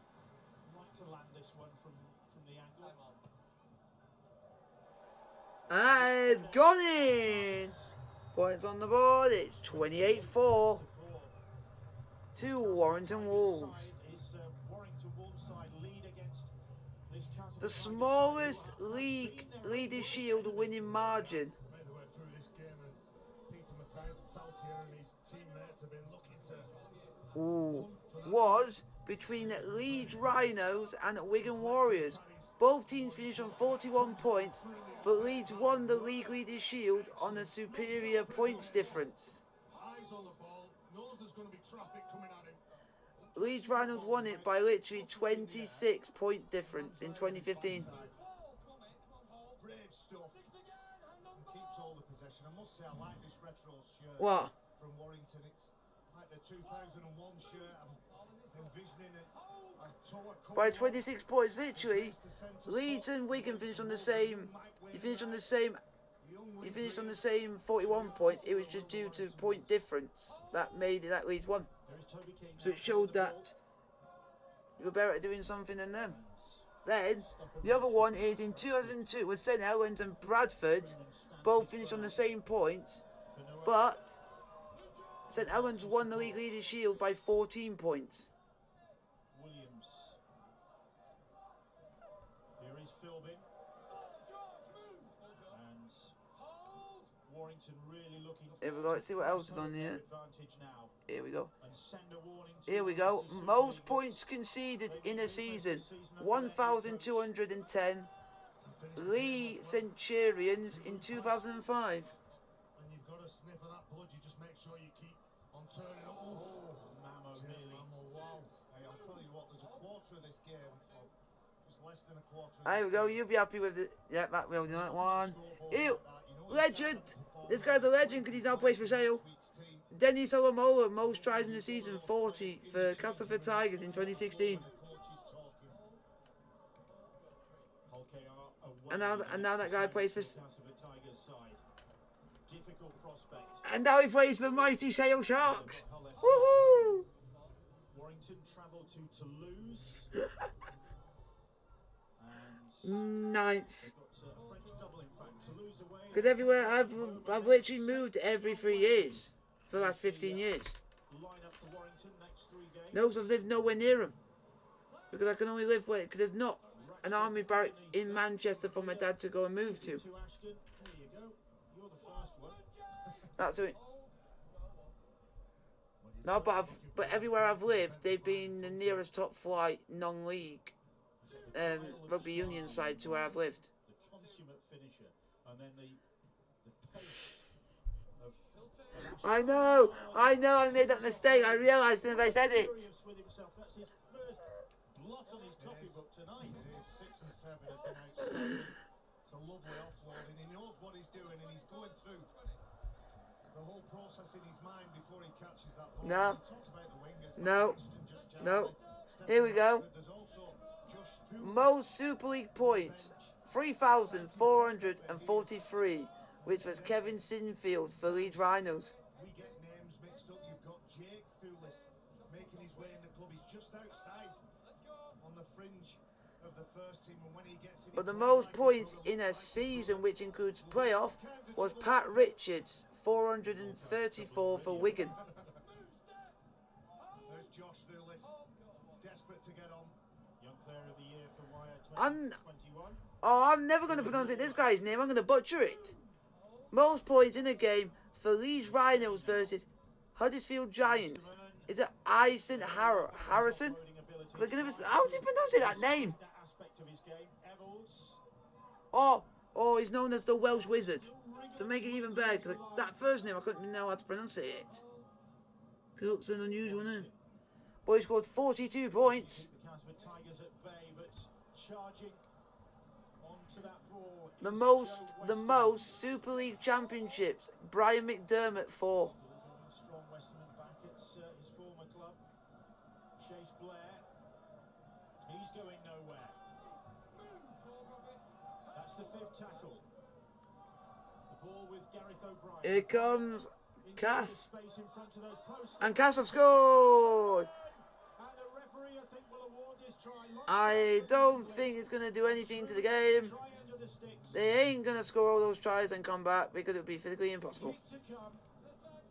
like to land this one from the angle. And it's gone in. Points on the board. It's 28-4 to Warrington Wolves. The smallest Leaders' Shield winning margin. Made their way through this game, and Peter Mataltier and his teammates have been looking to Was between Leeds Rhinos and Wigan Warriors. Both teams finished on 41 points, but Leeds won the League Leaders' Shield on a superior points difference. eyes on the ball, knows there's going to be traffic coming at him. Leeds Rhinos won it by literally 26 point difference in 2015. Brave stuff. Keeps all the possession. I must say I like this retro shirt What? from Warrington. It's like the 2001 shirt. I'm envisioning it. By 26 points, literally. Leeds and Wigan finished on the same. You finished on the same. You finished on the same 41 points. It was just due to point difference that made it that Leeds won. So it showed that you were better at doing something than them. Then the other one is in 2002 with St Helens and Bradford, both finished on the same points, but St Helens won the League Leaders' Shield by 14 points. Williams. Here is Philbin. And Warrington really looking. Here we go. Let's see what else is on here. Advantage now. Here we go. And send a warning to Here we go. Most points conceded in a season, 1,210. Lee Centurions in 2005. And you've got to sniff of that blood. You just make sure you keep on turning up. Mamo nearly. Wow. Hey, I'll tell you what, there's a quarter of this game, or just less than a quarter. There we go. You'll be happy with it. Yeah, that will do that one. Ew. Legend. This guy's a legend because he now plays for Sale. Denny Solomola, most tries in the season, 40 for Castleford Tigers in 2016. And now that guy plays for. And now he plays for Mighty Sale Sharks. Woohoo! Warrington travelled to Toulouse. Ninth. They've got a French double, in fact. Toulouse away. Because everywhere I've literally moved every 3 years for the last 15 years. Line up for Warrington next 3 games. No, because I've lived nowhere near them. Because I can only live where, because there's not an army barrack in Manchester for my dad to go and move to. To Ashton. There you go. You're the first one. That's it. No, but everywhere I've lived, they've been the nearest top flight non-league rugby union side to where I've lived. The consummate finisher. And then the pace of I know, I made that mistake. I realised as I said it. with himself. That's his first blot on his copybook tonight. It is 6 and 7 have been outstanding. It's a lovely offloading. He knows what he's doing and he's going through the whole process in his mind before he catches that ball. No. He talked about the wingers, No. just No. Stephen Here we go. Ratchford. There's also Josh Poole. Most Super League points, 3,443, which was Kevin Sinfield for Leeds Rhinos. We get names mixed up. You've got Jake Thulis making his way in the club. He's just outside on the fringe of the first team, and when he gets in, But the most points in a season, which includes playoff, was Pat Richards, 434 for Wigan. There's Josh Thulis, desperate to get on. Young player of the year for Wire I'm 2021. I'm never going to pronounce this guy's name. I'm going to butcher it. Most points in a game for Leeds Rhinos versus Huddersfield Giants. Is it Ison Harrison? How do you pronounce that name? That aspect of his game. Eccles. Oh, he's known as the Welsh Wizard. To make it even better, 'cause that first name I couldn't know how to pronounce it. Looks an unusual name. But he scored 42 points. Keep the Castleford Tigers at bay, but charging onto that ball. The most Super League championships. Brian McDermott 4. Strong Westerman back at his former club. Chase Blair. He's going nowhere. That's the 5th tackle. The ball with Gareth O'Brien. Here comes Cass. Space in front of those posts. And Cass have scored. And the referee, I think, will award this try. I don't think it's going to do anything to the game. Try under the sticks. They ain't going to score all those tries and come back because it would be physically impossible. Kick to come.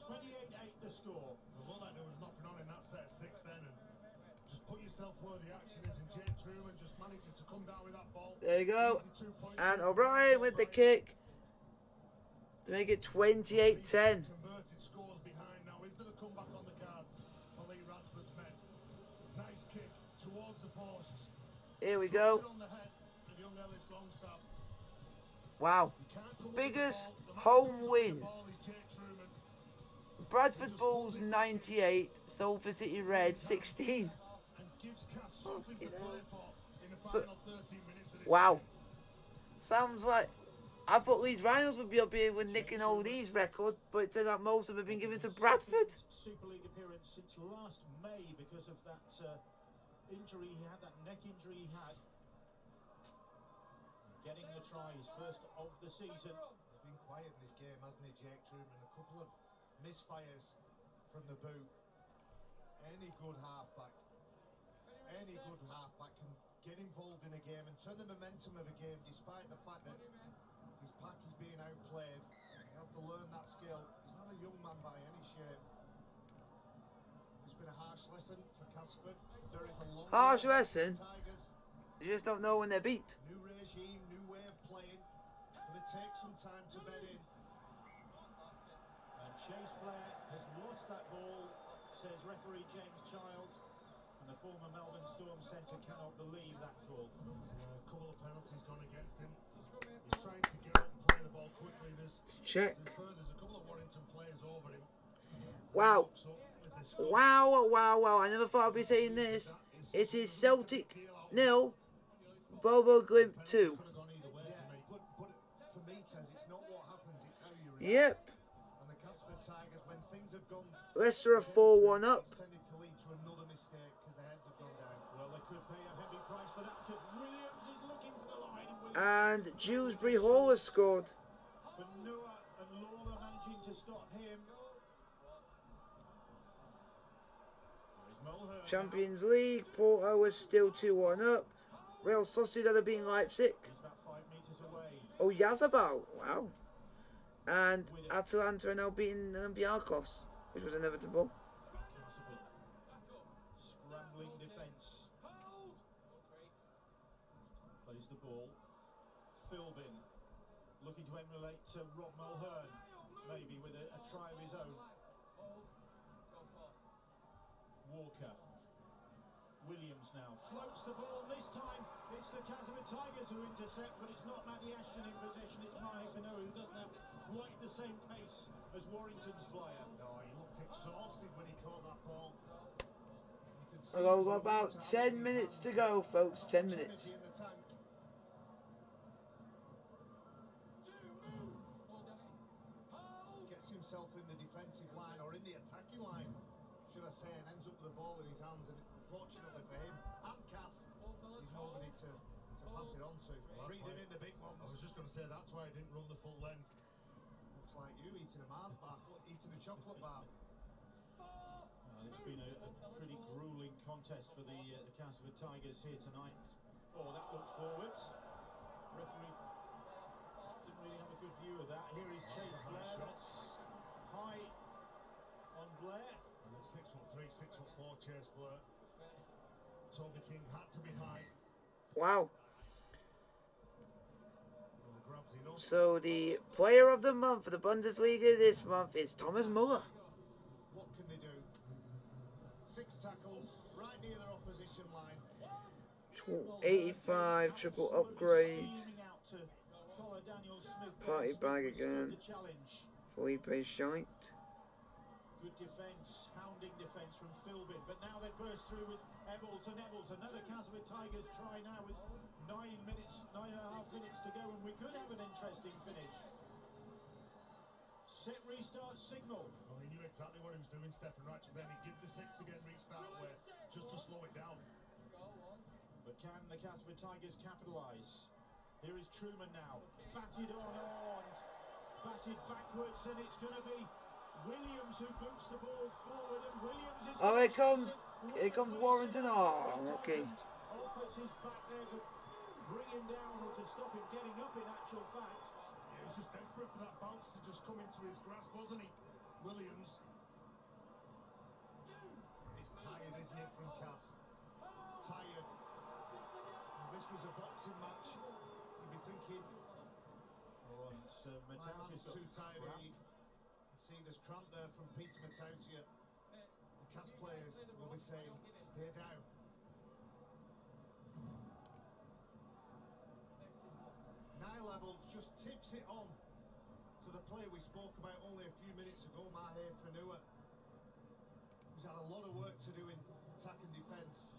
28-8 the score. Well, like there was nothing on in that set 6 then, and just put yourself where the action is, and Jake Truman just manages to come down with that ball. There you go. Easy 2 points. And O'Brien with the kick to make it 28-10. Converted scores behind now. Is there a comeback on the cards for Lee Radford's men? Nice kick towards the posts. Here we go. On the head of young Ellis Longstaff. Wow. You can't come Biggest with the ball. The man home who win. the ball is Jake Truman. Bradford Bulls 98, Salford City Red 16. And gives Cass something to play for in the So- final 13 minutes of this Wow. game. Sounds like I thought Leeds Rhinos would be up here with nicking all these records, but it turns out most of them have been given to Bradford. Super League appearance since last May because of that injury he had, that neck injury he had. Getting the try, his first of the season. He's been quiet in this game, hasn't he, Jake Truman? A couple of misfires from the boot. Any good halfback can get involved in a game and turn the momentum of a game, despite the fact that his pack is being outplayed. You have to learn that skill. He's not a young man by any shape. It's been a harsh lesson for Castleford. There is a long Harsh way lesson? for the Tigers. You just don't know when they're beat. New regime, new way of playing. It's going to take some time to bed in. And Chase Blair has lost that ball, says referee James Child. And the former Melbourne Storm centre cannot believe that call. A couple of penalties gone against him. He's trying to get up and play the ball quickly. Check. There's a couple of Warrington players over him. Wow. Looks up with this score. Wow. I never thought I'd be saying this. It is Celtic 0, Bobo Glimp 2. Could have gone either way for me. But for me, Tez, it's not what happens, it's how you react. Yep. And the Castleford Tigers, when things have gone, Leicester are 4-1 up. it's tended to lead to another mistake because the heads have gone down. Well, they could pay a heavy price for that because Williams is looking for the line. And Dewsbury Hall has scored. For Noah and Lawler managing to stop him. There is Mulhern. Champions League, Porto is still 2-1 up. Real Sociedad are beating Leipzig. He's about 5 metres away. Oh, Yazabal. Wow. And Atalanta are now beating Olympiacos, which was inevitable. Castleford. Scrambling defence. Plays the ball. Philbin looking to emulate Rob Mulhern, maybe with a try of his own. Walker. Williams now floats the ball. This time it's the Castleford Tigers who intercept, but it's not Matty Ashton in possession. It's Mahe Fano, who doesn't have quite the same pace as Warrington's flyer. No, he looked exhausted when he caught that ball. You could see Well, we've got he was about about to have 10 minutes to go, folks. 10 minutes. opportunity in the tank. Gets himself in the defensive line or in the attacking line, should I say, and ends up with the ball in his hands. And fortunately for him and Cass, he's nobody to pass it on to. Breathing in the big ones. I was just going to say that's why he didn't run the full length. Looks like you eating a Mars bar, eating a chocolate bar. Well, it's been a pretty gruelling contest for the Castleford Tigers here tonight. Oh, that looked forwards. Referee didn't really have a good view of that. Here is Chase Blair. That's high on Blair. And at 6'3", 6'4", Chase Blair. Toby King had to be high. Wow. And the grabs enough. So the player of the month for the Bundesliga this month is Thomas Muller. What can they do? 6 tackles right near their opposition line. 85, triple upgrade. Steaming out to Collar Daniel Smith. Party bag again. The challenge. Felipe Shite. Good defence, hounding defence from Philbin, but now they burst through with Eccles, another Castleford Tigers try now with 9.5 minutes to go, and we could have an interesting finish. Set restart signal. Well, he knew exactly what he was doing, Stefan Ratchford, then he give the 6 again, restart way, just to slow it down. But can the Castleford Tigers capitalise? Here is Truman now, batted on, batted backwards, and it's going to be Williams who boots the ball forward, and Williams is... Oh, here comes Warrington. Oh, okay. Offers his back there to bring him down or to stop him getting up, in actual fact. Yeah, he was just desperate for that bounce to just come into his grasp, wasn't he? Williams. He's tired, isn't it, from Cass? Tired. If this was a boxing match, you'd be thinking, my man's too tired. You see there's cramp there from Peter Matautia. The Cass players will be saying, stay down. Nine Levels just tips it on to the player we spoke about only a few minutes ago, Mahe Fanua. He's had a lot of work to do in attack and defence.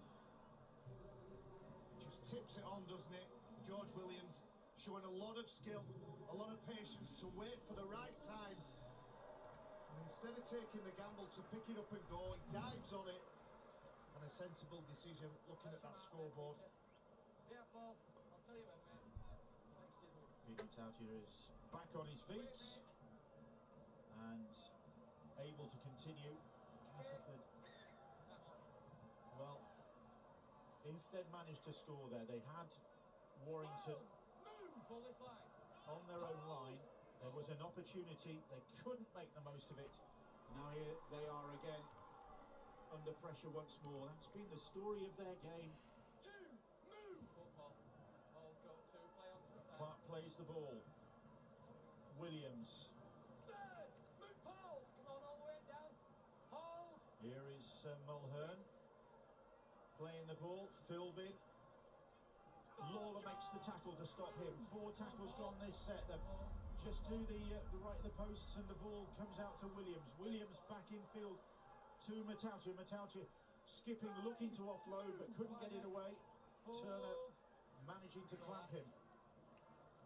Just tips it on, doesn't it? George Williams showing a lot of skill, a lot of patience to wait for the right time. And instead of taking the gamble to pick it up and go, he dives on it. And a sensible decision looking at that scoreboard. Yeah, Paul, I'll tell you about it. Peter Matautia is back on his feet and able to continue. Castleford, well, if they'd managed to score there, they had Warrington on their own line. There was an opportunity, they couldn't make the most of it. Now here they are again under pressure once more. That's been the story of their game. Clark plays the ball. Williams. Here is Mulhern playing the ball. Philbin. Lawler makes the tackle to stop him. 4 tackles gone this set. They're just to the right of the posts, and the ball comes out to Williams. Williams back in field to Matautia. Matautia skipping, looking to offload, but couldn't get it away. Turner managing to clamp him.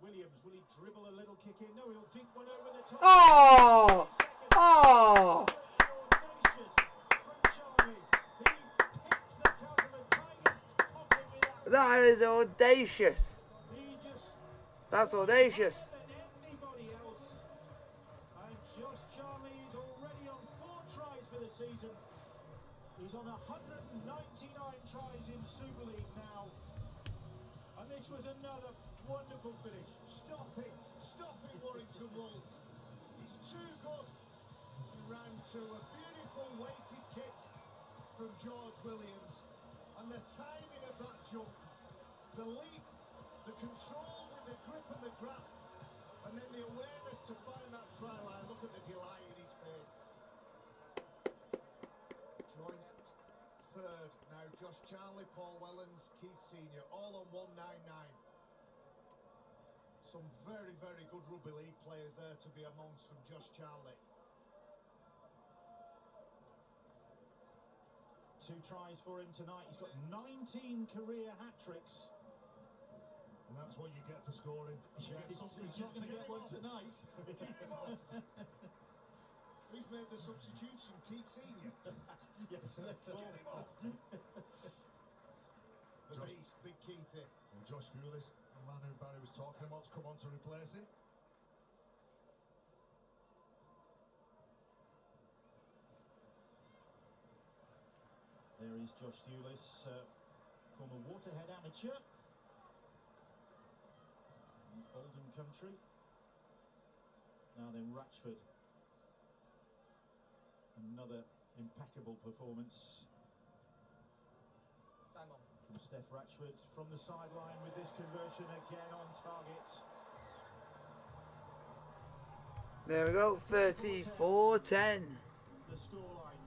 Williams, will he dribble a little kick in? No, he'll dink one over the top. Oh! Oh! That is audacious. That's audacious. Anybody else. And Josh Charlie is already on 4 tries for the season. He's on 199 tries in Super League now. And this was another wonderful finish. Stop it, Warrington Wolves. He's too good. Round 2, a beautiful weighted kick from George Williams. And the timing of that jump, the leap, the control with the grip and the grasp, and then the awareness to find that try line. Look at the delight in his face. Joint third. Now Josh Charlie, Paul Wellens, Keith Senior, all on 199. Some very, very good rugby league players there to be amongst from Josh Charlie. 2 tries for him tonight. He's got 19 career hat-tricks. And that's what you get for scoring. Yeah, he's not going to get one tonight. Who's made the substitution? Keith Senior. Yes, Get him off. The beast, Big Keithy. And Josh Fulis, the man who Barry was talking about, to come on to replace him. There is Josh Fulis, former Waterhead amateur. Oldham country. Now then Ratchford. Another impeccable performance from Steph Ratchford from the sideline with this conversion again on target. There we go, 34-10. The scoreline.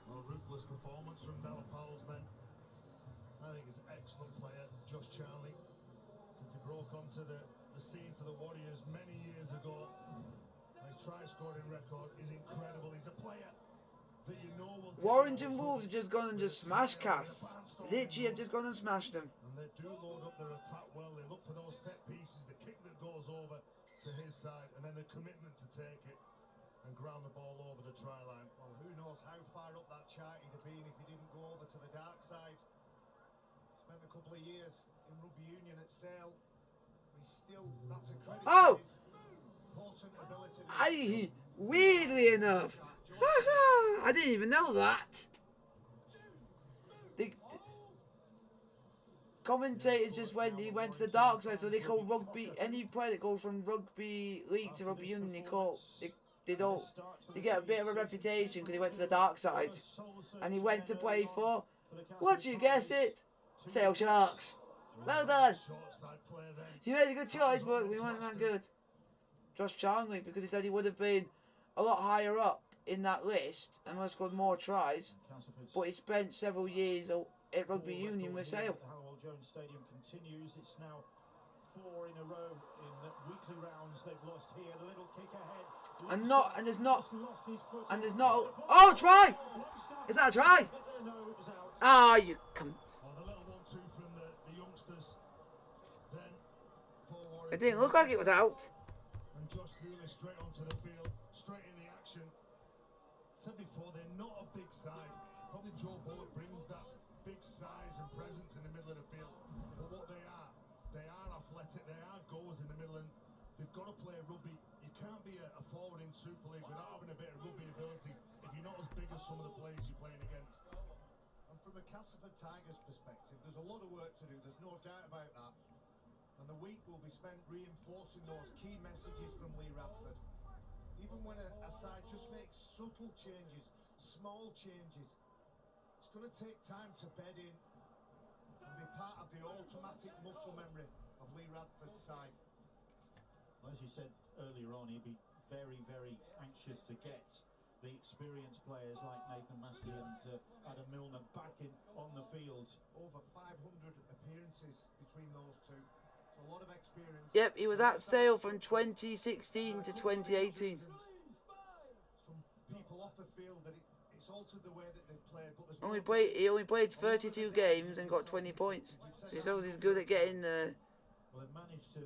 Well, ruthless performance from Darryl Powell's men. I think he's an excellent player, Josh Charlie. Since he broke onto the scene for the Warriors many years ago, his try scoring record is incredible. He's a player Warrington Wolves have just gone and just smashed Cass. Literally have just gone and smashed them. And they do load up their attack well. They look for those set pieces, the kick that goes over to his side, and then the commitment to take it and ground the ball over the try line. Well, who knows how far up that chart he'd have been if he didn't go over to the dark side. Spent a couple of years in rugby union at Sale. He's still, that's a credit Oh! to his potent ability. Weirdly enough, I didn't even know that. The commentators just went to the dark side, so they call rugby, any player that goes from rugby league to rugby union, they get a bit of a reputation because he went to the dark side. And he went to play for, what you guess it? Sale Sharks. Well done. You made a good choice, but we weren't that good. Josh Charnley, because he said he would have been a lot higher up in that list and would have scored more tries, but he spent several years at rugby union with Sale. The Howell Jones Stadium continues. It's now 4 in a row in the weekly rounds. They've lost here. The little kick ahead. And there's not. Oh, try! Is that a try? No, it was out. Ah, you cunt. Well, the little 1-2 from the youngsters. Then for Warrington. It didn't look like it was out. And Josh threw this straight onto the field, straight in the action. Said before, they're not a big side. Probably Joe Bullock brings that big size and presence in the middle of the field. But what they are athletic, they are goers in the middle, and they've got to play rugby. You can't be a forward in Super League without having a bit of rugby ability if you're not as big as some of the players you're playing against. And from a Castleford Tigers perspective, there's a lot of work to do, there's no doubt about that. And the week will be spent reinforcing those key messages from Lee Radford. Even when a side just makes subtle changes, small changes, it's going to take time to bed in and be part of the automatic muscle memory of Lee Radford's side. As you said earlier on, he'd be very, very anxious to get the experienced players like Nathan Massey and Adam Milner back on the field. Over 500 appearances between those two. So a lot of experience. Yep, he was at Sale from 2016 to 2018. Some people off the field that it's altered the way that they've played, but He only played 32 games and got 20 points. So he shows he's good at getting Well, they've managed to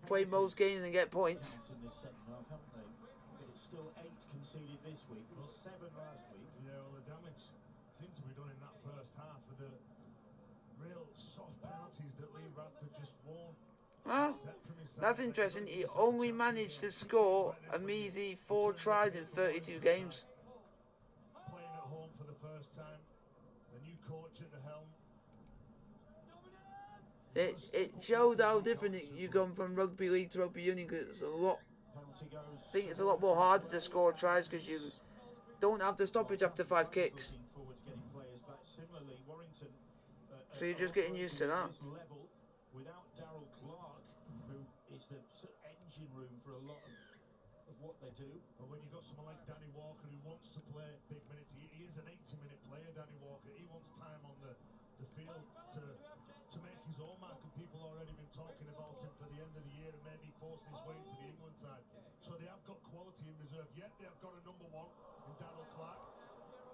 play most games and get points. in this second half, haven't they? But it's still 8 conceded this week. It was 7 last week. Yeah, well, the damage seemed to be done in that first half with the real soft penalties that Lee Radford just won't accept from his side. That's interesting. He only managed to score a measly 4 tries in 32 games. Playing at home for the first time, the new coach at the helm. It shows how different you gone from rugby league to rugby union, because it's a lot. Penalty goes. I think it's a lot more harder to score tries because you don't have the stoppage after 5 kicks. Looking forward to getting players back. Similarly, Warrington. So you're just getting used to that. This level without Darryl Clark, who is the sort of engine room for a lot of what they do. But when you've got someone like Danny Walker who wants to play big minutes, he is an 80-minute player, Danny Walker. He wants time on the field to make his own mark, and people already been talking about him for the end of the year and maybe force his way into the England side. So they have got quality in reserve. Yet they have got a number 1 in Darryl Clark.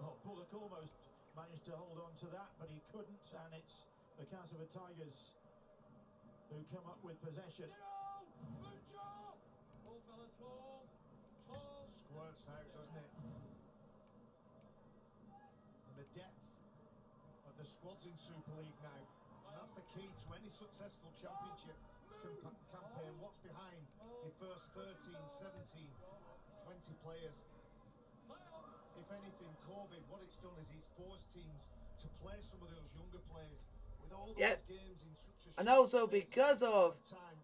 Well, Bullock almost managed to hold on to that, but he couldn't, and it's the Castleford Tigers who come up with possession. Squirts out, doesn't it? And the depth of the squads in Super League now. And that's the key to any successful championship campaign. What's behind your first 13, 17, 20 players? If anything, COVID, what it's done is it's forced teams to play some of those younger players with all those games in such a And short also space because of time.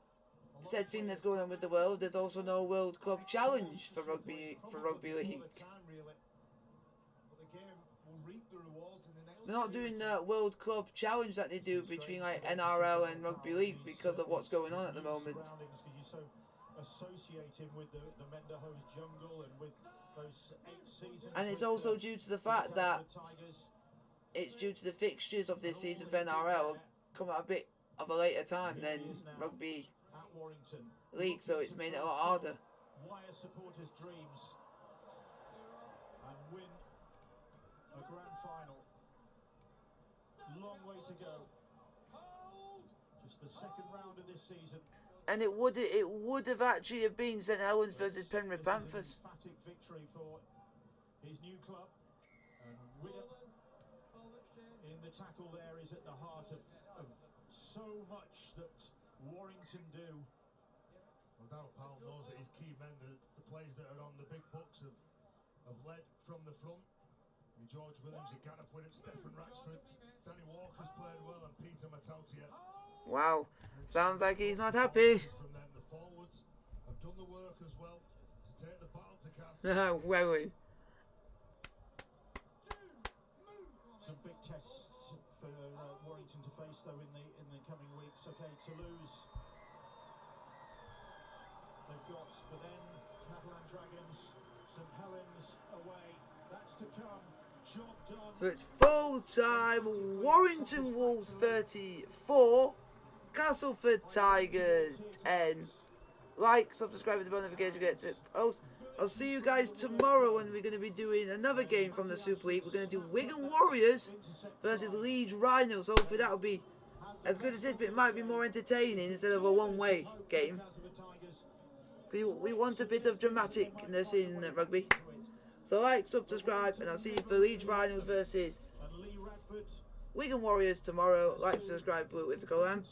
the said thing that's going on with the world, there's also no World Club Challenge for rugby league. They're not doing the World Club Challenge that they do between like NRL and rugby league because of what's going on at the moment. Associated with the Menderhose jungle and with those 8 seasons. And it's also due to the fact that it's due to the fixtures of this season for NRL come at a bit of a later time than rugby league, so it's made it a lot harder. Wire supporters' dreams and win long way to go. Just the second round of this season. And it would have actually have been St Helens versus Penrith Panthers. Emphatic victory for his new club. And Widdop in the tackle there is at the heart of so much that Warrington do. Well, Darryl Powell knows that his key men, the players that are on the big books, have led from the front. And George Williams, you got up with him, Stephen Raxford, Danny Walker's played well, and Peter Matautia. Wow, sounds like he's not happy. From them, the forwards have done the work as well to take the battle to Cass. Well, Some big tests for Warrington to face though in the coming weeks. Okay, Toulouse they've got, but then Catalan Dragons, St Helens away. That's to come. Job done. so it's full time. Warrington Wolves 34, Castleford Tigers 10. Like, subscribe with the bell notification to get to post. I'll see you guys tomorrow when we're going to be doing another game from the Super League. We're going to do Wigan Warriors versus Leeds Rhinos. Hopefully that'll be as good as it, but it might be more entertaining instead of a one-way game. We want a bit of dramaticness in rugby. So like, subscribe, and I'll see you for Leeds Rhinos versus Wigan Warriors tomorrow. Like, subscribe, blue, it's a go,